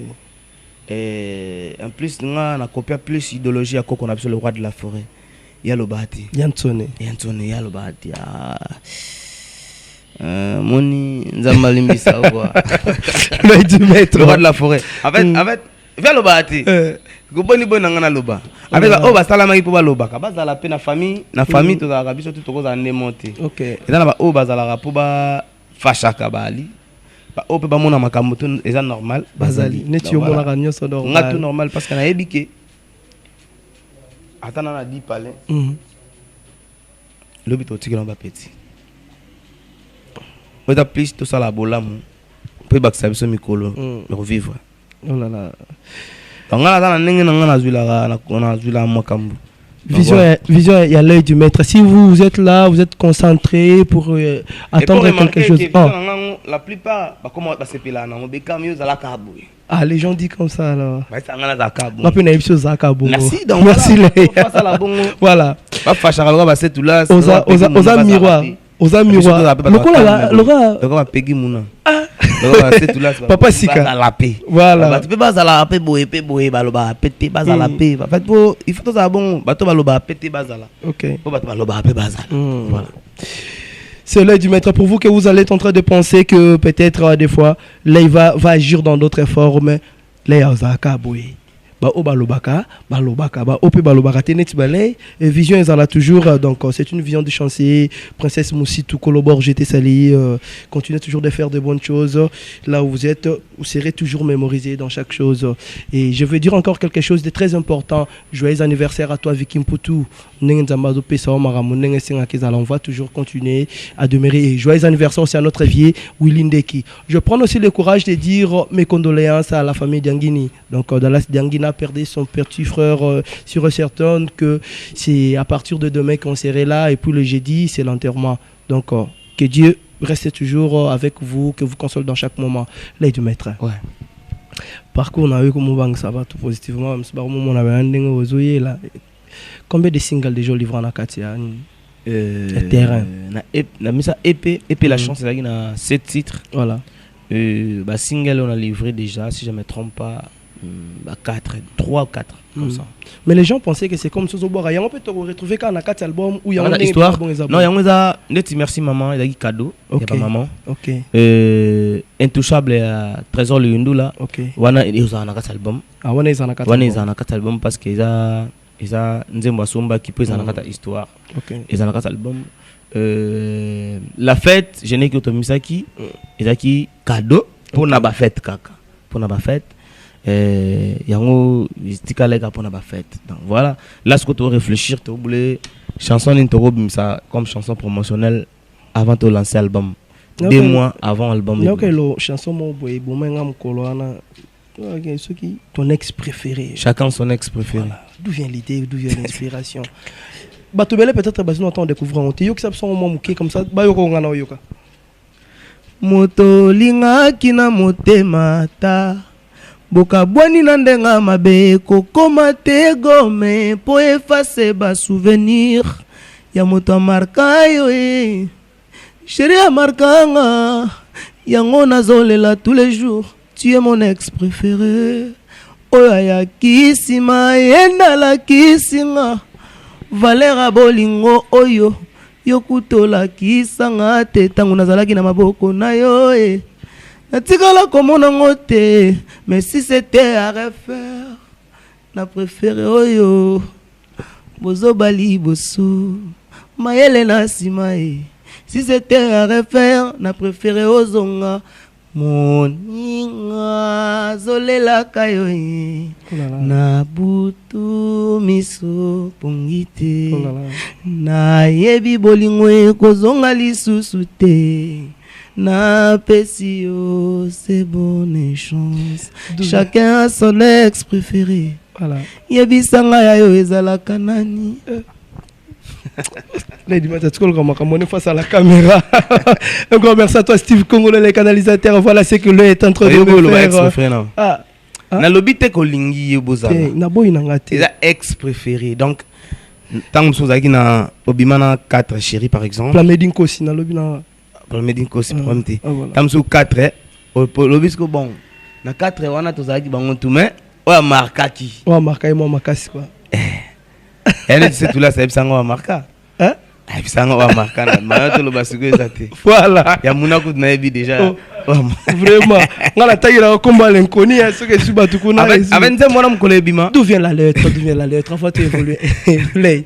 En plus nga na copier plus idéologie à quoi qu'on appelle le roi de la forêt. Yalo Bahati. Yantone Yalo Bahati. Moni Nzambalimbisa quoi. Le roi de la forêt. En fait, Yalo Bahati. Goboni nangana loba. Avec la oba salama ipo ba loba. Kabaza la pe na famille to za kabiso tout ko za nemonte. OK. Et dans la oba za la po ba fashaka bali. Ba ope ba mona makambo to eza normal bazali. Neti yo mona kanyo so normal. Nga tout normal parce que na yebike. Attends, on a dit palais. L'hôpital tigre en bas petit. On a plus tout ça la bola mon. Peut pas que ça soit micolo. Revivre. Oh là là. Donc on a dans n'engue on a vu la moi kambu. Vision, vision, il y a l'œil du maître. Si vous êtes là, vous êtes concentré pour attendre quelque chose. La plupart, comment c'est là, ah, les gens disent comme ça alors. Merci, donc merci voilà. Osa miroir. Osa miroir. Papa Sika. Voilà. Tu peux pas la paix boé baloba pété bazala paix. En fait il faut ça bon bateau baloba pété bazala. OK. Faut bateau baloba paix bazala. Voilà. C'est l'œil du maître pour vous que vous allez être en train de penser que peut-être des fois là il va agir dans d'autres formes. Là il y a Ozaka boé. Ba o balobaka balobaka ba ope balobaka tenet balay vision ils en a toujours donc c'est une vision de chantier princesse Moussi tout collabore j'étais sali continuez toujours de faire de bonnes choses là où vous êtes vous serez toujours mémorisé dans chaque chose et je veux dire encore quelque chose de très important joyeux anniversaire à toi Vicky Mputu on va toujours continuer à demeurer et joyeux anniversaire aussi à notre vieux Willy Ndeki. Je prends aussi le courage de dire mes condoléances à la famille Diangini donc Dallas Diangina a perdu son petit frère sur certain que c'est à partir de demain qu'on serait là et puis le jeudi c'est l'enterrement donc que Dieu reste toujours avec vous que vous console dans chaque moment l'œil du maître parcours on a eu comme ça va tout positivement même si on avait un dingue aux oeillets là combien de singles déjà livrés en Akatia terrain na mis ça épée la chance c'est qu'il y a 7 titres voilà single on a livré déjà si je me trompe pas 3 ou 4 comme ça. Mais les gens pensaient que c'est comme Soso Bora. On peut te retrouver quand on a 4 albums où il y a une histoire. Non, il y a merci maman, il y a cadeau. Il y a pas maman. OK. Intouchable Trésor le Hindu là. OK. Wana ils ont 4 albums. Ah wana ils ont 4 albums. Wana ils ont 4 albums parce que ils a Nzemba Somba qui peut ils ont 4 histoire. OK. Ils ont 4 albums. La fête, je n'ai que Tomisaki, ils ont qui cadeau pour naba fête kaka. Pour naba fête. Yango istika pour na fête donc voilà là ce que tu réfléchir tu voulais chanson ça comme chanson promotionnelle avant de lancer l'album 2 mois avant l'album donc la chanson mo boy bomengam kolona ce qui ton ex préféré chacun son ex préféré voilà. D'où vient l'idée d'où vient l'inspiration batobele peut-être bazo on découvrir on te yo que ça son moment muké comme ça ba yo ko ngana yoka moto linga kina motema ta boka bwani na ndenga mabe kokoma te gome po effacer ba souvenir ya moto marka yo chérie markanga yango nazolela tous les jours tu es mon ex préféré oya ya kisima yenda la kisinga valera bolingo oyo yokutola kisanga te tangu nazalaki na maboko na yo natikala komona ngote mais si c'était à refaire na préféré oyo bozo bali boso mayele na sima si c'était à refaire na préféré ozonga moninga zolela kayo na butu miso pongite na yebi bolingo kozonga lisusu te na pesio c'est bonne chance chacun a son ex préféré voilà yebisanga yayo ezala kanani les dimanches tu comme on est face à la caméra un grand merci à toi Steve Congolais les canalisateurs voilà c'est que le est en train de faire na lobby te kolingi yoboza na boy na ngate c'est ex préféré donc tant que vous na obimana 4 chéri par exemple la medine kosi na lobby na Medine Kosi prometé tam sou 4 lobisco bon na 4 wana tozaki bango tume oya marka ki oya marka mo makasi quoi elle c'est tout là c'est sango wa marka hein sango wa marka na mayoto lo basiko ezate voilà ya munako na ebi déjà vraiment ngala tagira komba l'inconnu ce que je batu kuna avec nzembo mwana mukolo ebima d'où vient la lettre en fait tu évoluer play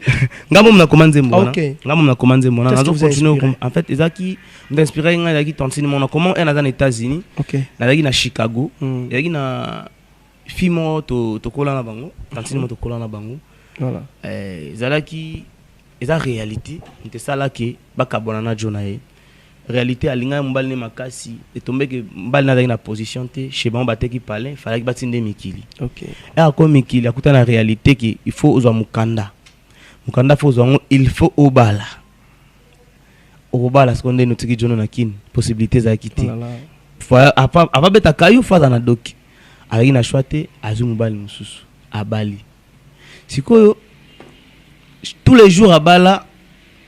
ngamo na commande nzembo ngamo na commande nzembo na zo continuer en fait ezaki m'inspirer nga ezaki tantine mona comment elle dans les États-Unis na na Chicago ezaki na fimo to kola na bango tantine mo to kola na bango voilà ezalaki eza réalité nte sala ke bakabona na jonae réalité alinga mbali ne makasi etombe ke mbali na na position te chez bango bateki palais fallait batinde mikili OK et comme mikili akuta na réalité ke il faut ozwa mukanda mukanda fo zongo il faut obala seconde notiki jono na kin possibilité za kiti ava beta kayu faza na doki ali na choite azu mobali mususu abali sikoyo tous les jours abala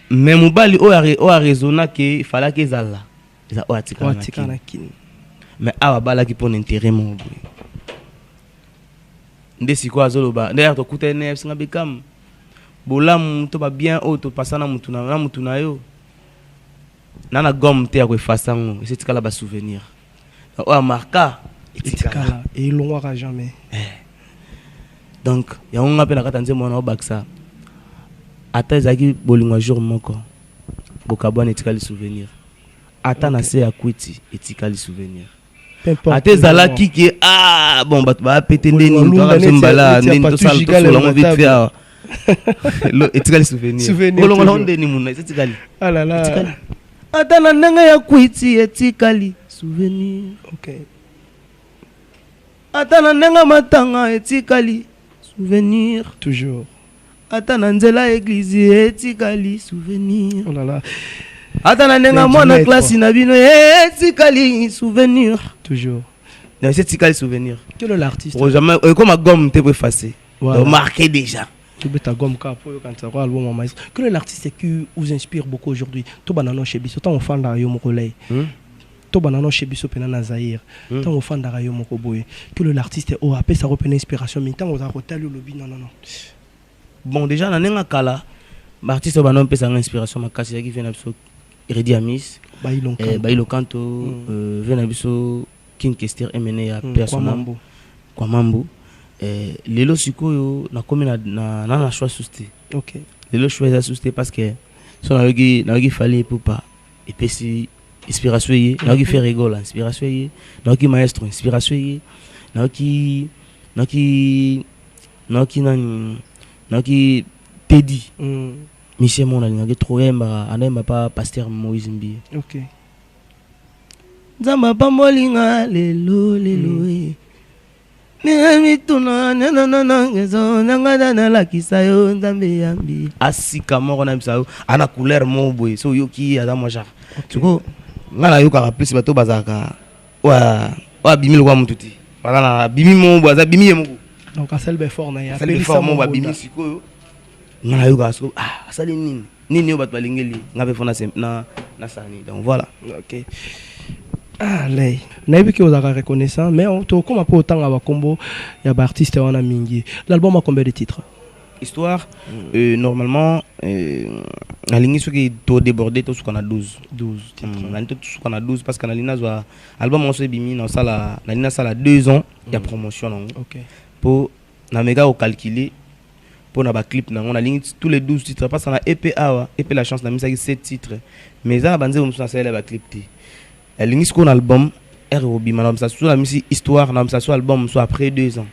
mais mobali o a raisonna que fallait que zala za o atika na kin mais awa bala ki pour intérêt mon boy nde siko azoloba nde to kutene singa bekam bolamu to ba bien o to pasana mutuna yo nana gomme te ya koefasa ngo ese tikala ba souvenir o marka etikala et il l'aura jamais donc ya nga pe na kata nzembo na obaksa ata ezaki bolingo jour moko bokabwana etikali souvenir ata na se ya kwiti etikali souvenir ata ezalaki ke bon bato bapete ndeni toakabala ndeni tosala ngo vite fait awa etikali souvenir kolongola ndeni muna etikali etikali ata na ndenge ya kwiti etikali souvenir ata na ndenge matanga etikali souvenir toujours ata na nzela église etikali souvenir ata na ndenge mwana classe na bino etikali souvenir toujours na etikali souvenir quel est l'artiste jamais comme ma gomme te peut effacer donc marqué déjà ta gomme capo quand ça album en maïs quel est l'artiste qui vous inspire beaucoup aujourd'hui to banano chez biso tant enfant da yo mokolei to banano chez biso pena na Zaïre tant enfant da yo mokoboye quel est l'artiste au après ça repene inspiration mais tant on a retali lobby non bon déjà na nenga kala l'artiste banon pe sa inspiration makasi qui vient na biso Redi Amis Bailo Kanto vient na biso King Kester MNA ya personnel kwa mambo lelo sikoyo na komi na choix susté lelo choix susté parce que son avec fallait pour pas et puis si inspiration yi na qui fait rigole inspiration yi na qui maestro inspiration yi na qui Teddy Michel Mona linga trop anemba pas pasteur Moïse Mbi Nzamba pamolinga lelo mituna nanana ngezo nangada na la kisayo nzambe yambi asika moko na bisayo ana couleur moboy so yoki ada moja tuko ngala yoka plus bato bazaka wa bimilo kwa mututi bana bimi mobo za bimi yemo donc aselbe fort na ya aselbe fort mobo bimi sikoyo ngala yoka so asali nini yo bato balingeli ngabe fona na sani donc voilà Allez, n'avez que vous avez reconnaissant, mais on te comme pas autant à combo, il y a des artistes on a mingi. L'album a combien de titres? Histoire, normalement, la ligne ce qui est débordé, tout ce qu'on a 12 titres. On a tout ce qu'on a 12 parce que la ligne a album on s'est bimi dans ça la ligne ça la 2 ans, il y a promotion pour na méga au calculer pour na ba clip na on a ligne tous les 12 titres parce qu'on a EPA la chance na mis ça 7 titres. Mais ça banze on ça la clip elle initie qu'on album ROB madame ça soit la musique histoire madame ça soit album soit après 2 ans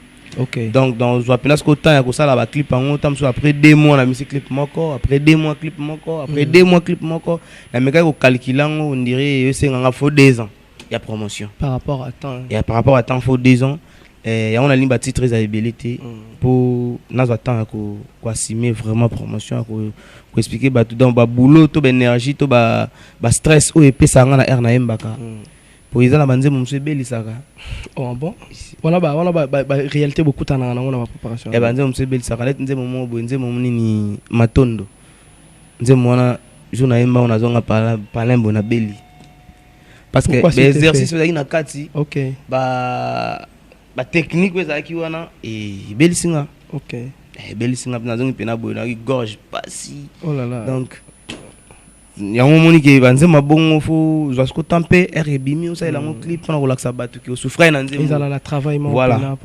donc dans soit penas que temps ya ça la clip en temps soit après 2 mois la musique clip moko après 2 mois clip moko après 2 mois clip moko la mega ko calculant on dirait c'est nga faut 2 ans il y a promotion par rapport à temps et par rapport à temps faut 2 ans et on a ligne bâti très habilité pour nous attendre ko assumer vraiment promotion ko expliquer ba tout dans ba boulot to ba énergie to ba stress ou épée ça na na mbaka pour ils la banze monsieur belisaka oh bon voilà ba réalité beaucoup tana on a préparation et banze monsieur belisaka let nze momo bo nze momo nini matondo nze mona jour na mba on azonga palembo na beli parce que les exercices na kati ba technique ezaki wana belisinga belisinga nazongi pena boy na gorge pasi donc ya moni ke banze mabongo fo jusqu'au tempé rbimi on ça la mon clip pour relaxer batu ki souffrir na nzembo ils ont la travaillement voilà.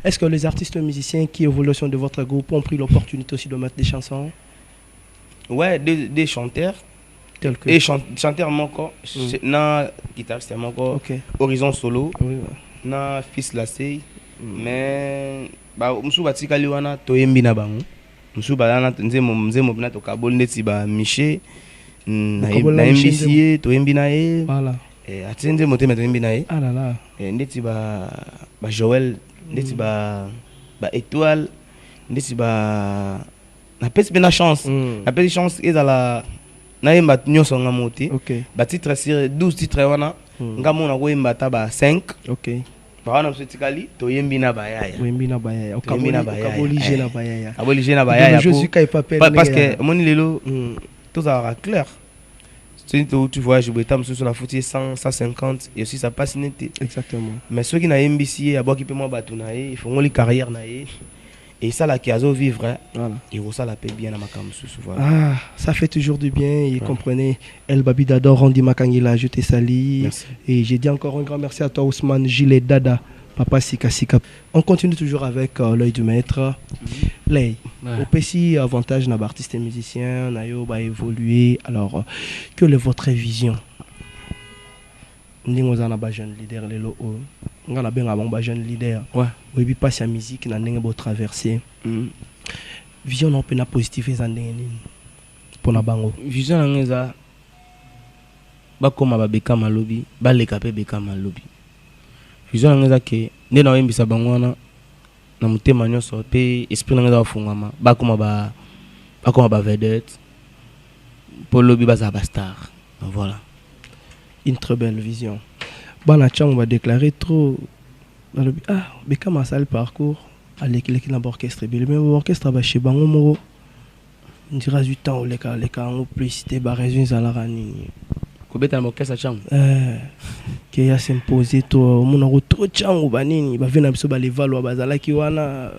Est-ce que les artistes musiciens qui évoluent au sein de votre groupe ont pris l'opportunité aussi de mettre des chansons? Ouais, des chanteurs tels que et chanteur moko na guitare c'est moko Horizon Solo na fils lacé mais ba musu batikali wana toyembi na bango musu balana nzemo bina to kabol neti ba Miché na MBC toyembi na e voilà atenze motema toyembi na e ah là là neti ba Joël neti ba étoile neti ba na pesi pe na chance na pesi chance ezala na yemba nyonso nga moti ba titre sur 12 titres wana nga mona ko yemba ta ba 5 ba wana msetikali to yembi na bayaya abolige na bayaya parce que moni lelo tout ça clair. Tu vois, je vais sur la foutier 100, 150 et aussi ça passe net. Exactement. Mais ceux qui n'ont MBC, à boire qui peut moi battre, ils font les carrières et ça là qui a vivre, ils vont ça la paix bien à ma cam souvent. Ah, ça fait toujours du bien. Et comprenez, El Babi Dador, Randy Makangila, je te salue. Et j'ai dit encore un grand merci à toi Ousmane Gilet Dada. Papa Sika Sika. On continue toujours avec l'œil du maître. L'œil. Au petit avantage n'a artiste et musicien, Nayo va évoluer. Alors, quelle est votre vision? Nous avons un jeune leader, nous avons un jeune leader. Oui, puis passe la musique, nous avons traversé. Vision non pas positive pour la bango. Vision non ça. Ba comme ba beka malobi, ba lekape beka malobi. Vision nga ke nde na yembisa bangwana na mutema nyonso pe esprit nga fungama ba koma ba vedette pour lobby baza ba star. Voilà, une très belle vision. Bana Chang va déclarer trop beka ma sale parcours avec l'équipe de l'orchestre mais l'orchestre va chez bango moro on dira 8 ans les cas en plus c'était ba raison za la rani kobeta na orchestre Chang qui a s'imposé to mona ko trop Chang banini ba vena biso ba levalo bazala ki wana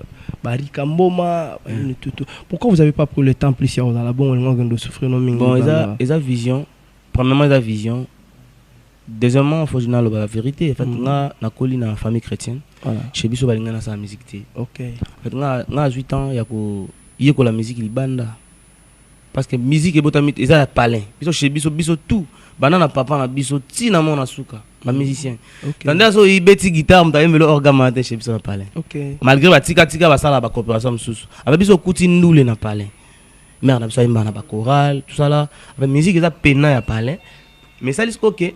barika mboma tout. Pourquoi vous avez pas pris le temps plus dans la bonne on de souffrir no mingi? Bon esa vision, premièrement esa vision, deuxièmement faut dire la vérité en fait na koli na famille chrétienne chez biso balinga na sa musique té. OK. En fait na 8 ans ya ko yeko la musique libanda parce que musique et botamit esa palin biso chez biso tout banana papa na biso ti na mona suka ba musicien. Tandis so i beti guitare mta yemelo orgamate chez biso na palin. OK. Malgré ba tika ba sala ba coopération msusu avec biso kuti ndule na palin mère na biso yemba na ba chorale tout ça là avec musique esa pena ya palin mais ça lisco que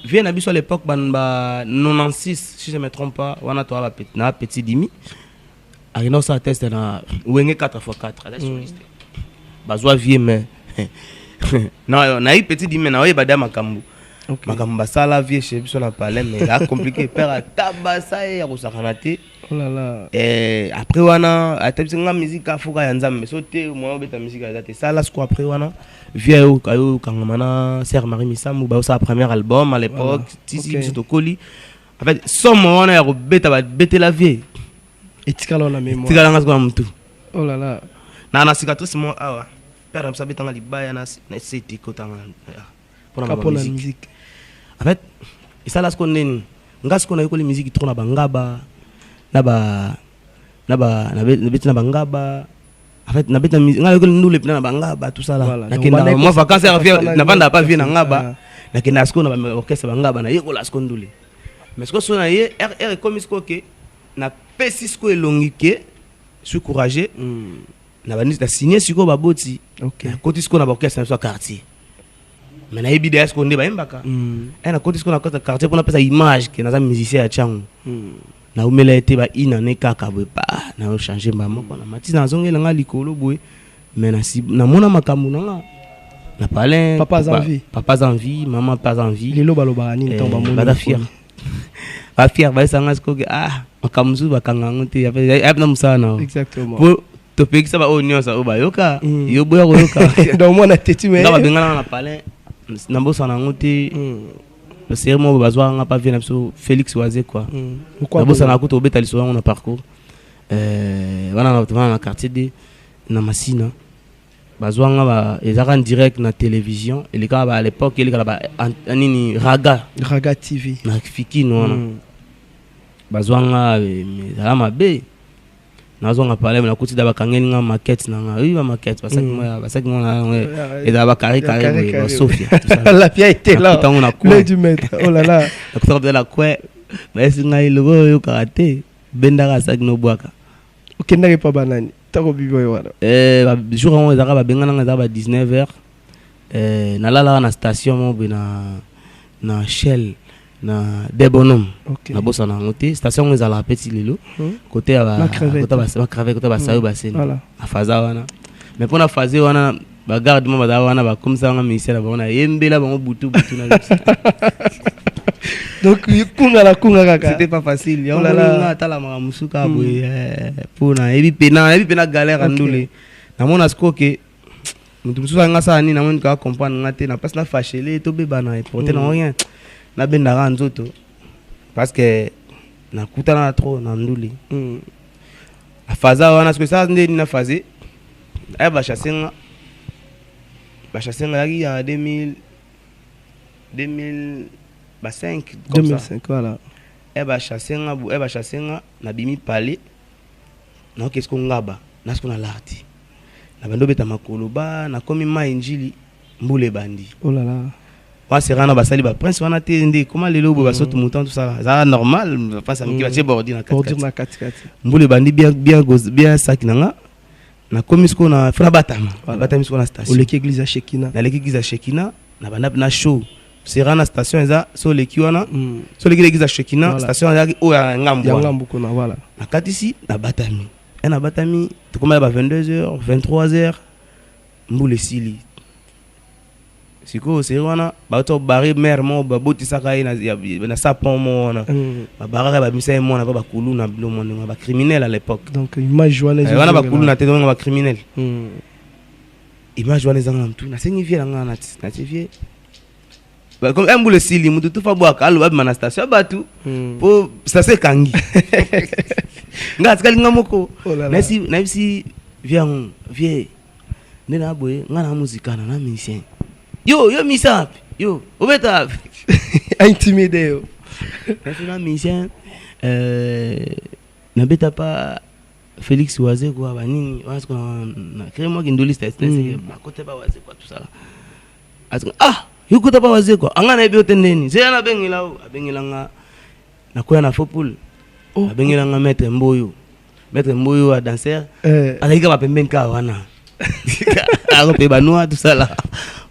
vient à biso à l'époque ba 96 si je me trompe pas wana to ba petit dimi arino sa test na wenge 4x4 ala soliste bazwa vie mais non na petit dimi na oyeba da makambu makambu basala vie chez biso na palais mais là compliqué père tabasa ya kosakanate oh là là après wana atabisa nga musique afuka ya nzambe sote moi obeta musique ya date ça là ce après wana vieux kayo kangamana Sœur Marie Misambu ba sa premier album à l'époque tisi biso koli en fait somme wana ya kobeta ba bete la vie et tikala na mémoire tikala nga kwa mtu oh là là na cicatrice mo awa père amsa betanga libaya na city kotanga pour la musique en fait et ça là ce qu'on est ngas qu'on a eu les musique trop na bangaba na beta na bangaba en fait na beta musique nga nous les na bangaba tout ça là na kenda moi vacances na banda pas vie na ngaba na kenda ce qu'on a orchestre bangaba na yeko la ce qu'on doule mais ce que so na ye r comme ce que na P6 ko elongi ke suis courageux na banisi na signer siko baboti OK côté ce qu'on a orchestre na quartier mais na yebi DS ko ndeba embaka na côté ce qu'on a quartier pour na pesa image que na musicien ya Changu na umela été ba ina ne kaka boy pa na changer mama ko na mati na zongela nga likolo boy mais na mona makambu na na palin papa envie maman pas envie lelo baloba ni ntomba mona ba fier ba fier ba sanga sko que makamzu ba kanga ngote ya na musana exactement pour to pekisa ba onyo sa oba yoka yo boya ko yoka donc moi na teti mais na ba bengana na palin na bosa na ngote le serment bazwa nga pas vient so Félix Oazé quoi na bosa na kuto obeta liso on a parcours wana na quartier de na Masina bazwa nga ba ezaka en direct na télévision et les gars à l'époque les gars ba nini Raga TV na fiki no bazwa nga mais ça ma be nazo nga parler na kuti da bakangeli nga maquette na nga oui ba maquette basaki moi et da ba carré ba Sofia la pia était là le du maître oh là là la kutoka de la kwe ba singa ilogo yo karaté bendaka saki no bwaka okenda pas banani tako bibo wana jour on ezaka ba bengana nga ba 19h na lala na station mo na Shell na des bonhommes na bossa na ngote station ezala petit lelo côté ya ba crave côté ba sayo ba seni a faza wana mais pour la phase on a bagarde moi on a comme ça on a ministère là on a yembela bango butu na donc kunga kaka c'était pas facile on a tala musuka boy pour na ebi pena galère andule na mona skoke mutu musuka nga sa ni na mona ka comprendre ngate na passe na fâcher to beba na porter na rien na benda ga nzoto parce que na kutana trop na nduli a faza wana parce que ça ndeni na faze ay ba chassenga yaki en 2005 comme 2005 voilà ay ba chassenga na bimi palais na qu'est-ce qu'on ngaba na ce qu'on a l'arti na bando beta makolo ba na komi ma injili mbule bandi oh là là wa serana basali ba prince wana te ndé comment lelo bo basoto mouton tout ça ça normal pas ça me qui va bordir na 4 mbule bandi bien sakinanga na komisko na fana batama batamisko na station oleki église ya Shekina na l'église ya Shekina na banda na show serana station eza so leki wana so l'église ya Shekina station ya o ya ngambo kuna voilà na katisi na batami to koma ba 22h 23h mbule sili siko serana ba to bari mère mo ba botisaka na sapon mo na ba baraka ba misa mo na ba kulu na bilo mo ba criminel à l'époque donc image joyeuse wana ba kulu na te donc ba criminel image joyeuse ngam tout na sengi vie nga na TV ba comme mbule sili mutu tu fa boaka alo ba na station ba tout po ça c'est kangi nga tikali ngamoko na si vie nena boye nga na muzika na musicien yo misa yo obeta intimidé yo na musicien na beta pas Félix Oazé quoi banini parce que na créé moi kindoliste c'est à côté ba Oazé quoi tout ça yo kota ba Oazé quoi anga na ebio tendeni c'est na bengila nga na koya na fopul bengila nga maître Mboyo a danser alaika ba pembeni ka wana ako pe banua tout ça là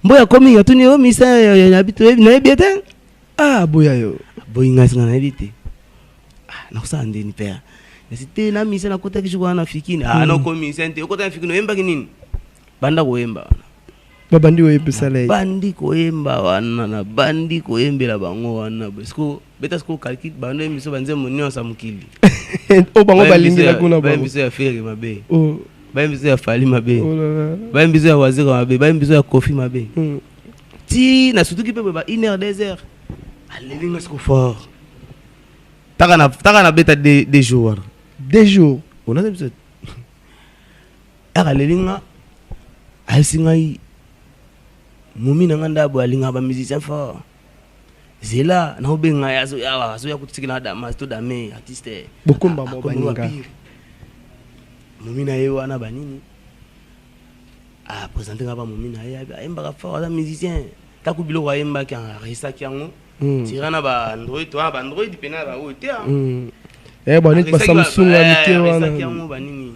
Mboya komi ya tuni o misa ya bitu na ebiete boya yo boyinga singa na ebite na kusande ni père c'était na misa na kota kishuko na fikini na komi sente okota na fikini emba kinini banda koemba babandi oyembe sala bandi koemba wana na bandi koembela bango wana besko beta sko calcul bando emiso banze monio sa mukili o bango balingi na kuna ba emiso ya feri mabe ba emiso ya fali mabe ba emiso ya wazira mabe ba emiso ya kofi mabe ti na surtout ki pe ba 1h 2h alelinga sko fort taka na beta des jours on a episode alelinga alsingai mumi na nganda bo alinga ba musicien fort zela na obenga yazo ya kutikina dama to dame artiste bokumba mo baninga mumi na yewa na banini présenter ngaba mumi na yewa emba ka fort za musicien ta ku bilo wa emba ki en resa ki yango tirana ba android to ba android pena ba o te bonnet ba Samsung a mité wana ki yango banini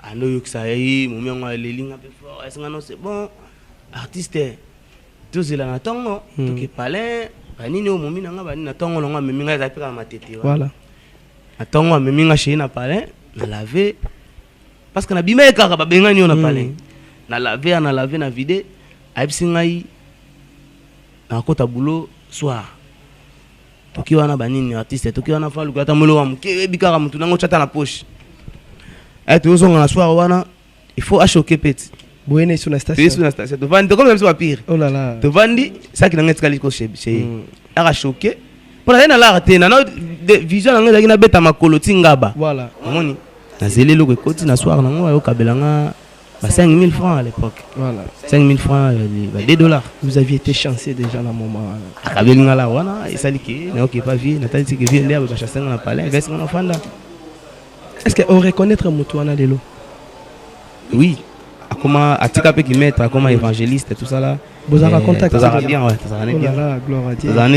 ando yoksa yi mumi ngo lelinga pe fort est-ce que c'est bon artiste tous la na tongo to ke palais banini o mumi nga banini na tongo longa memi nga za pika matete voilà na tongo memi nga chez na palais na laver parce que na bima kaka ba benga ni na palais na laver na vider aibisi ngai na kota boulot soir to ki wana banini artiste to ki wana fa lukata molo wa mke bikaka mutu nango chata na poche to zonga na soir wana il faut achoquer petit boyene sur la station to vandi comme ça pire oh là là to vandi ça qui n'engage kaliko chez a choqué pour la na raté na vision ngeza na beta makolo tingaba voilà moni na zele loko koti na soir nango yo kabelanga ba 5000 francs à l'époque voilà 5000 francs $2 vous aviez été chanceux déjà na moment kabelinga la wana isaliki na OK pas vie na tali que vie ndia ba chasser na palais veste na fanda est-ce que on reconnaître Mutuana lelo oui comment atika pe qui mettre comme évangéliste tout ça là vous avez contact ça va bien ouais ça va bien gloire à Dieu ça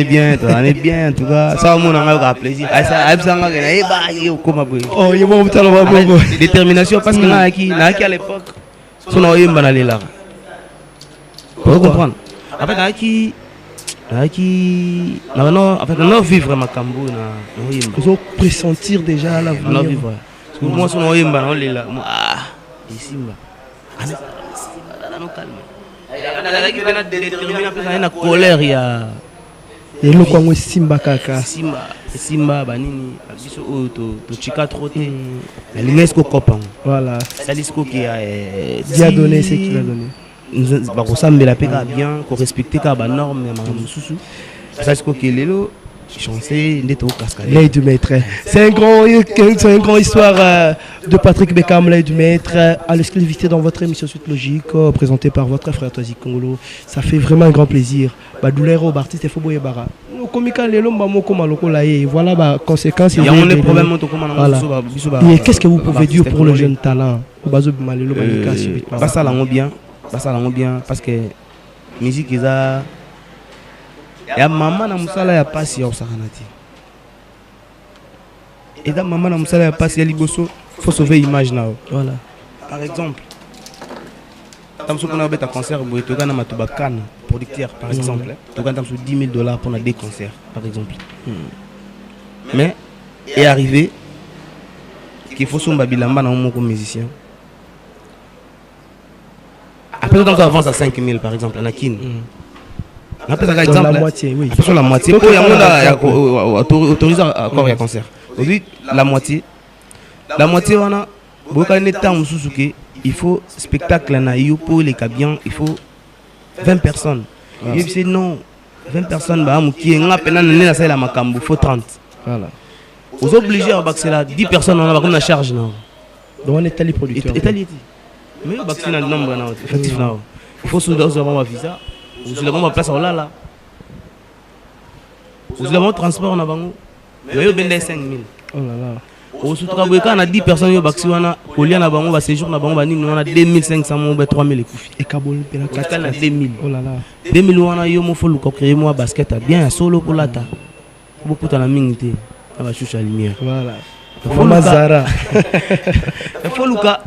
va bien en tout cas ça mon a plaisir ça absanga na eba yo comme boy oh yo bon talo ba bon détermination parce que na aki à l'époque son oyemba na lela pour comprendre en fait non en fait non vivre makambo na oyemba vous pressentir déjà l'avenir non vivre parce que moi son oyemba na lela ici na colère ya eloko yango esimba kaka simba banini biso oyo tochika trop te nalingi esiko kopa voilà salisiko ki ya dia donné ce qu'il a donné bakosambela mpe kaka bien korespecte kaka banorme ya makambo mosusu salisiko ki lelo chancé nde tokokasika l'œil du maître. C'est une grande histoire de Patrick Bekam, l'œil du maître, à l'exclusivité dans votre émission Suite Logique, présentée par votre frère Toazi Kongolo. Ça fait vraiment un grand plaisir. Badoulero, Bartiste et Fobo Yebara. Voilà la conséquence. Il y a un problème. Et qu'est-ce que vous pouvez dire pour le jeune talent? Pas ça bien, parce que musique ils a ya maman na musala ya pasi ya osakanati et da maman na musala ya pasi ya liboso faut sauver image na voilà par exemple tamso pour na beta concert boy to kana matuba kan producteur par exemple to kana tamso $10,000 pour na des concerts par exemple mais est arrivé qu'il faut somba bilamba na moko musicien après tamso avance à 5,000 par exemple na kin la moitié, oui. La moitié. Pour y autorise encore un concert. Aujourd'hui, la moitié, on a beaucoup de temps il faut spectacle pour les cabions, il faut 20 personnes. Et puis non, 20 personnes, qui est il faut 30. Voilà. Vous obligez à baxer 10 personnes, on a comme la charge. Donc on est allé producteur. Mais on baxer le nombre effectif. Il faut soudain avoir un visa. Vous avez ma place là. Vous avez mon transport en avant. Vous avez 5 000. Oh là là. On a 10 personnes qui ont au lieu de séjour, on a 2500 ou 3000 coups. Et Kabul, on a 2000. Oh là là. 2000 on a eu mon follow créer moi basket bien solo pour la ta. Beaucoup de la minute. Ça va chercher la lumière. Voilà. Maman Zara. Foluka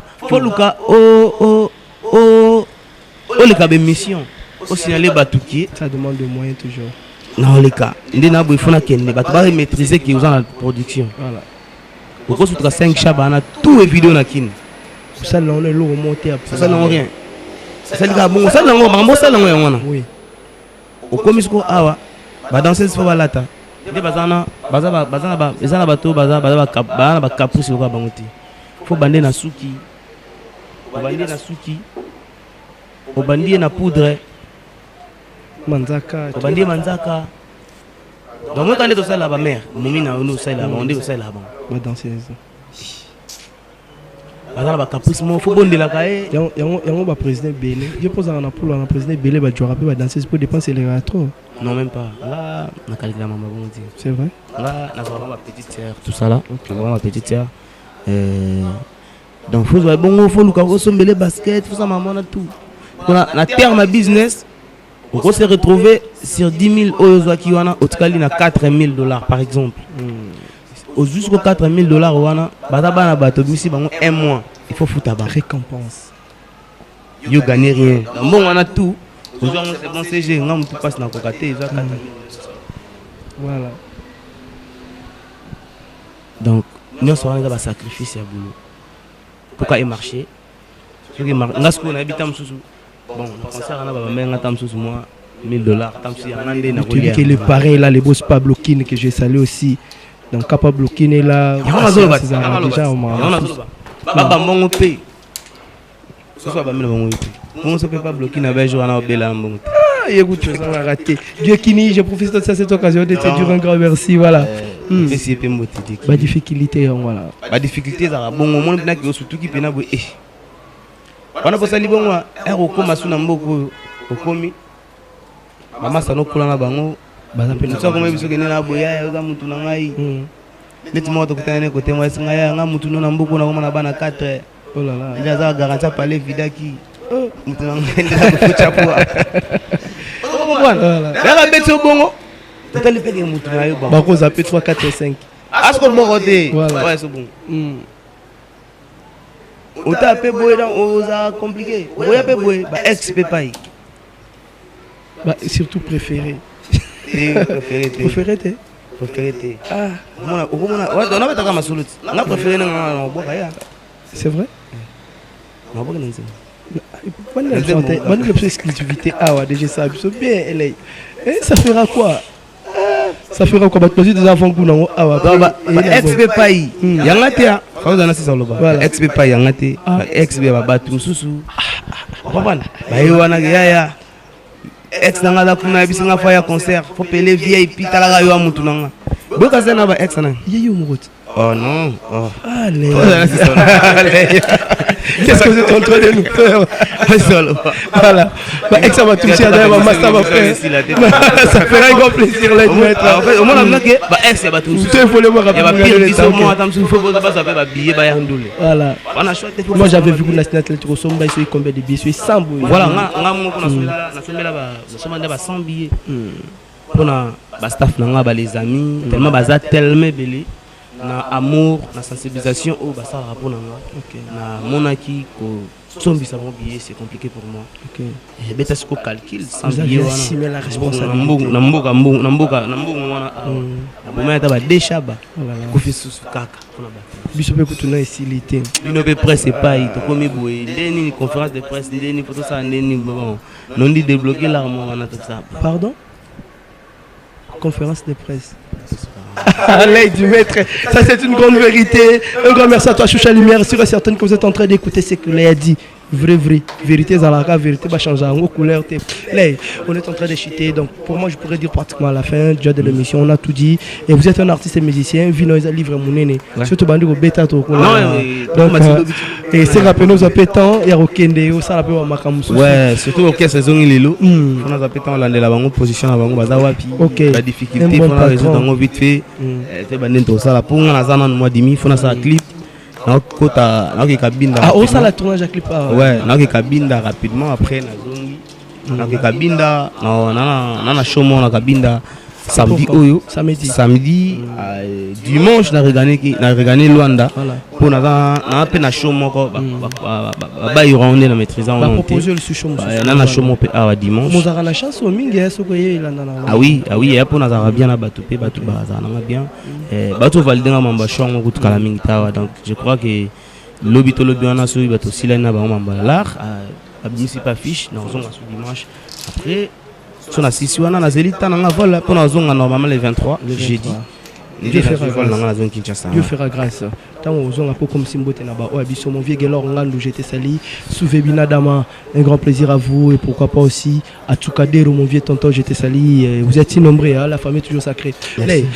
oh les cas de mission. Au signaler Batouki, ça demande des moyens toujours. Non, les cas, il faut maîtriser qui ont la production. Voilà. Pourquoi tu as 5 chabana, tout est vidéo na kin. Ça, on est lourd monté après. Ça, non, rien. Ça, c'est bon, ça, non, ça, non, oui. Au comisco, awa, va danser ce fois là. Des bazana, bazana, bateau, bazana, caprice, faut bander na souki. Bander na souki. Au bandit na poudre. Manzaka. Obandi manzaka. Donc moi quand on est au salon la mère, mimi na nous salon on est au salon là-bas. Va danser. Bazala ba caprice mo faut bonde la kae. Yango ba président Belé. Je pose en apolo na président Belé ba jouer va danser pour dépenser les trop. Non même pas. Là na calcule maman bon dire. C'est vrai. Là na vraiment ma petite sœur tout ça là. Vraiment ma petite sœur. Donc faut bon Luka sombele basket, faut ça maman na tout. Na terme business. On s'est retrouvé sur 10 000 euros qui wana au total na $4,000 par exemple. Au jusqu'au $4,000 wana bata bana bato misi bango un mois il faut foutre ba récompense. Yo gagne rien. Bon on a tout. Aujourd'hui c'est bon CG ngam tout passe na kokate ils ont 4,000. Voilà. Donc nous sommes dans un sacrifice à boulot. Pourquoi il marchait? Ce qui marche ngasco na habitam susu. Bon, le concert, on a moi $1,000. Tu dis que le parrain là, le boss Pablo Kine que j'ai salué aussi. Donc, Pablo Kine est là. Déjà, on m'a. Baba Mongo paye. Ce soit Bamel Mongo paye. On ne peut pas bloquer un jour à Bella Mongo. Ah, écoute, ça va rater. Dieu Kini, je profite de cette occasion de te dire un grand merci. Voilà. Pas difficulté, voilà. Pas difficulté, ça va. Bon, au moins, il y a surtout qui peut n'a pas. On a posé les bons okoma suna mboko okomi mama sano kula na bango baza pe nso koma biso kene na boya ya mutu na ngai neti moto kutana ko tema singa ya nga mutu na mboko na koma na bana 4 oh là là ila za garantia pale vidaki mutu na ngai na kucha poa oh bwana ya beto bongo totali peke mutu na yo ba ko za pe 3 4 5 asko mo côté ouais c'est bon on t'a appelé boy dans osa compliqué boy appelé boy bah ex pepay bah surtout préféré préféré ah on a pas ta masuluti on a préféré na boka ya c'est vrai na boka nzi bonne exclusivité. Ah ouais, déjà ça, bien, ça fera quoi? Ça fera quoi? Déjà avant que nous ex-be payi yangate ya kauzana sisa loba ex-be payi yangate ex-be babatu mususu babana bayi wana yaya ex nanga la kuna bisinga fa ya concert faut payer VIP talaga yo mutu nanga boka sena ba ex nanga yeyo mugote. Oh non, oh. Allez. Qu'est-ce que vous êtes en train de nous faire? Voilà. Ex ça va toucher à d'ailleurs, ça va faire. Ça fera un grand plaisir là de mettre. En fait, au moins on a que ex ça va toucher. Il faut le voir rapidement. Il va pire biso moi attends, il faut pas ça fait ba billet ba yandoule. Voilà. On a choisi. Moi j'avais vu que national Atletico Somba il combien de billets, 100 billets. Voilà, nga mo ko na somela ba 100 billets. Pour na ba staff nanga ba les amis, tellement baza tellement belé. Na amour, na sensibilisation au basa rapport nanga. Na monaki ko sombisa mon billet, c'est compliqué pour moi. OK. Et beta ce calcul sans billet wana. Assumer la responsabilité. Na mboka wana. Na bometa ba deshaba. Ko fi susu kaka pour na ba. Biso pe kutuna isilité. Bino pe presse pas to komi boye. Ndeni conférence de presse, ndeni photo ça ndeni bon. Non dit débloquer l'arme wana tout ça. Pardon? Conférence de presse. Allez du maître, ça c'est une grande vérité. Un grand merci à toi Choucha Lumière. Sûr et certain que vous êtes en train d'écouter ce que Léa dit. Vrai, vérité Zalaka, vérité va changer en couleur. Là, on est en train de chuter. Donc pour moi je pourrais dire pratiquement à la fin déjà de l'émission, on a tout dit. Et vous êtes un artiste et musicien, Vino est livre mon aîné. Surtout bandi au bêta to. Et c'est rappelé nos appétants et Rokende au ça rappelle Makamusu. Ouais, surtout au saison il est là. On a appétants là la bango position la bango baza wapi. La difficulté pour la résoudre dans vite fait. C'est bandi to ça la pour on a ça dans le mois demi, faut na ça clip. Ah, où ça la tournage à clip? Ouais, kabinda rapidement après na zongi. Kabinda, na shomo na kabinda samedi oyo, samedi dimanche na regagné Luanda. Pour na pe na shomo ko ba yronde na maîtrisant on. Ba proposer le shomo. Na shomo pe dimanche. Vous avez la chance au mingi est-ce que yelanda na. Ah oui, et pour na za bien na batu pe batu baza na bien. Batu valider na mamba shomo ko tukala mingi tawa donc je crois que lobito lobiana so bato sila na ba mamba l'art abimisi pas fiche na zonga sur dimanche après son assisi wana na zelita na vol pour na zonga normalement le 23 le jeudi. Dieu fera grâce. Tant aux on a pas comme Simbote na ba o abiso mon vieux gelor ngandu j'étais sali Souvebina Dama, un grand plaisir à vous et pourquoi pas aussi à Tukadero mon vieux tonton j'étais sali. Vous êtes si nombreux hein, la famille toujours sacrée.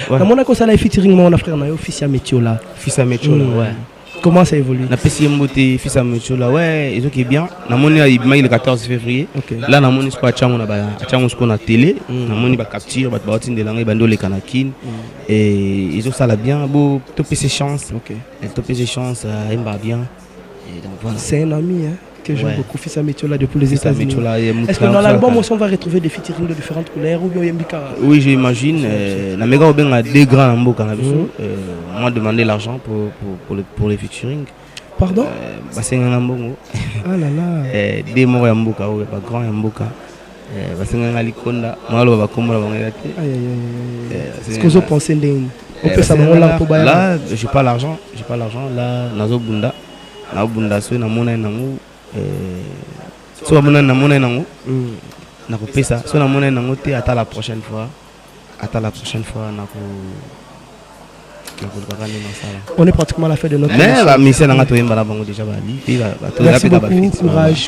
Dans mon accord ça la featuring mon frère na yo fils à Metiola. Fils à Metiola ouais. Comment ça évolue? La PC Mbote fils à Metiola ouais, ils est bien. Na moni le 14 février. Là na moni ko achango na ba achango ko na télé, na moni ba capture ba batine de langue bando le kanakin et ils ont ça la bien beau topé ses chances. OK. Et topé ses chances il va bien. Et donc voilà. C'est un ami hein que j'aime beaucoup fils à Metiola depuis les États-Unis. Est-ce que dans l'album on va retrouver des featuring de différentes couleurs ou bien yembika? Oui, j'imagine na mega obenga deux grands mboka na biso. Moi demander l'argent pour les featuring. Pardon? Basenga mbongo. Ah là là. Des mots ya mboka ou pas grand ya mboka. Basenga likonda. Moi lo ba kombola bangela te. Est-ce que vous pensez ndenge? On peut ça là pour bailler. Là, j'ai pas l'argent, là nazo bunda. Na bunda so na mona nango so mona na mona nango. Na ko pesa. So na mona nango te ata la prochaine fois. Nako on est pratiquement à la fin de notre merci beaucoup,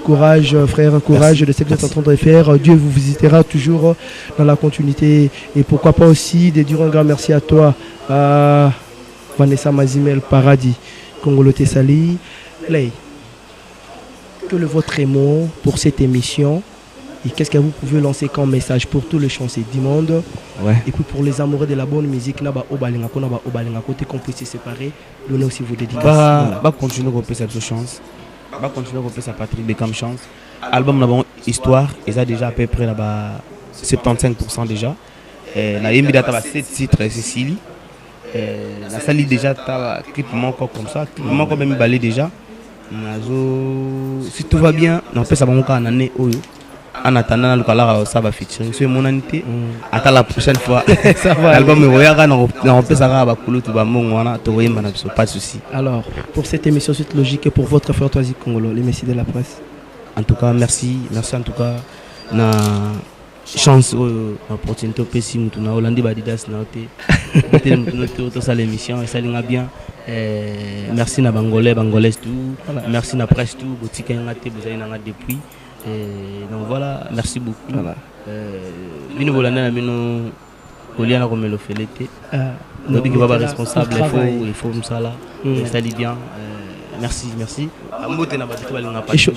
courage frère, courage de ce que vous êtes en train de faire. Dieu vous visitera toujours dans la continuité et pourquoi pas aussi de dire un grand merci à toi Vanessa Mazimel Paradis Congoloté Sali. Que le votre mot pour cette émission. Et qu'est-ce que vous pouvez lancer comme message pour tous les chanceux du monde et puis pour les amoureux de la bonne musique là qu'on puisse se séparer, donner aussi vos dédicaces. Bah continuer à couper cette chance. Bah continuer à couper sa patrie de comme chance. Album là histoire, et ça déjà à peu près là-bas 75% déjà. La yembi data ba 7 titres Cécilie. La salle déjà ta clip encore comme ça, manque même balé déjà. Si tout va bien, on peut ça va encore en année en attendant ça va featuring sur mon année attends la prochaine fois ça va l'album on peut ça va couler tout va pas de souci. Alors pour cette émission suite logique et pour votre frère Toisi Congolo les messieurs de la presse En tout cas, merci en tout cas. Na chance opportunité pesi mutu na Hollande badidas na ote to ça l'émission et ça linga bien merci na bangolais tout merci na presse tout boutique ngate bozali na depuis donc voilà merci beaucoup voilà bino bolanda na bino Oliana comme le felete donc il va pas responsable il faut ça là ça dit bien merci.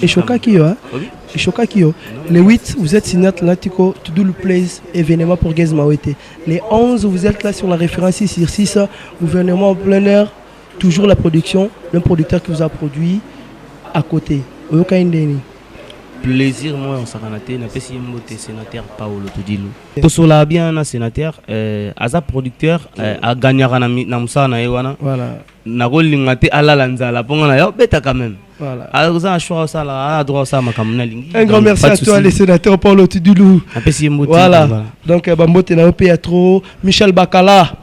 Et Choka Kyo, le 8, vous êtes signé Atlantico, to do le place événement pour Gaz Mawete. Les 11, vous êtes là sur la référence 6 sur 6, gouvernement en plein air, toujours la production, d'un producteur qui vous a produit à côté. Oyoka Indeni. Plaisir, moi, on s'est ranaté, on a fait un sénateur Paolo Tudilou. Tout cela bien, un sénateur, Aza producteur, a gagné à Namsa, voilà. Nagolingaté à la lanza, ponga yo beta quand même. Voilà. Un grand merci à toi, les sénateurs Paolo Tudilou. Voilà. Donc, Bambote na Péatro, Michel Bacala,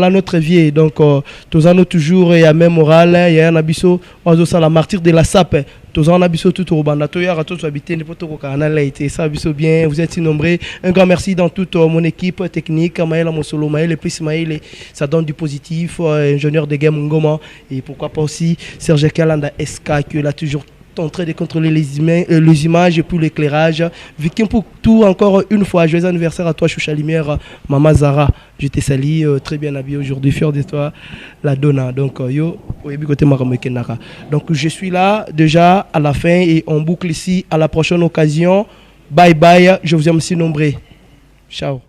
notre vieux. Donc, tous en toujours, il y a même moral, il y a un abisso, oiseau ça la martyr de la sape. Tous en abisso tout au banda, tout à tous habiter, n'importe quoi canal a été ça abisso bien. Vous êtes si nombreux. Un grand merci dans toute mon équipe technique, Maël Amosolo, Maël et plus Maël, ça donne du positif, ingénieur de game Ngoma et pourquoi pas aussi Serge Kalanda SK qui est toujours en train de contrôler les images et pour l'éclairage. Viking pour tout encore une fois. Joyeux anniversaire à toi, Choucha Lumière, Maman Zara. Je te salue, très bien habillé aujourd'hui, fier de toi, la Donna. Donc, donc, je suis là déjà à la fin et on boucle ici à la prochaine occasion. Bye bye, je vous aime si nombreux. Ciao.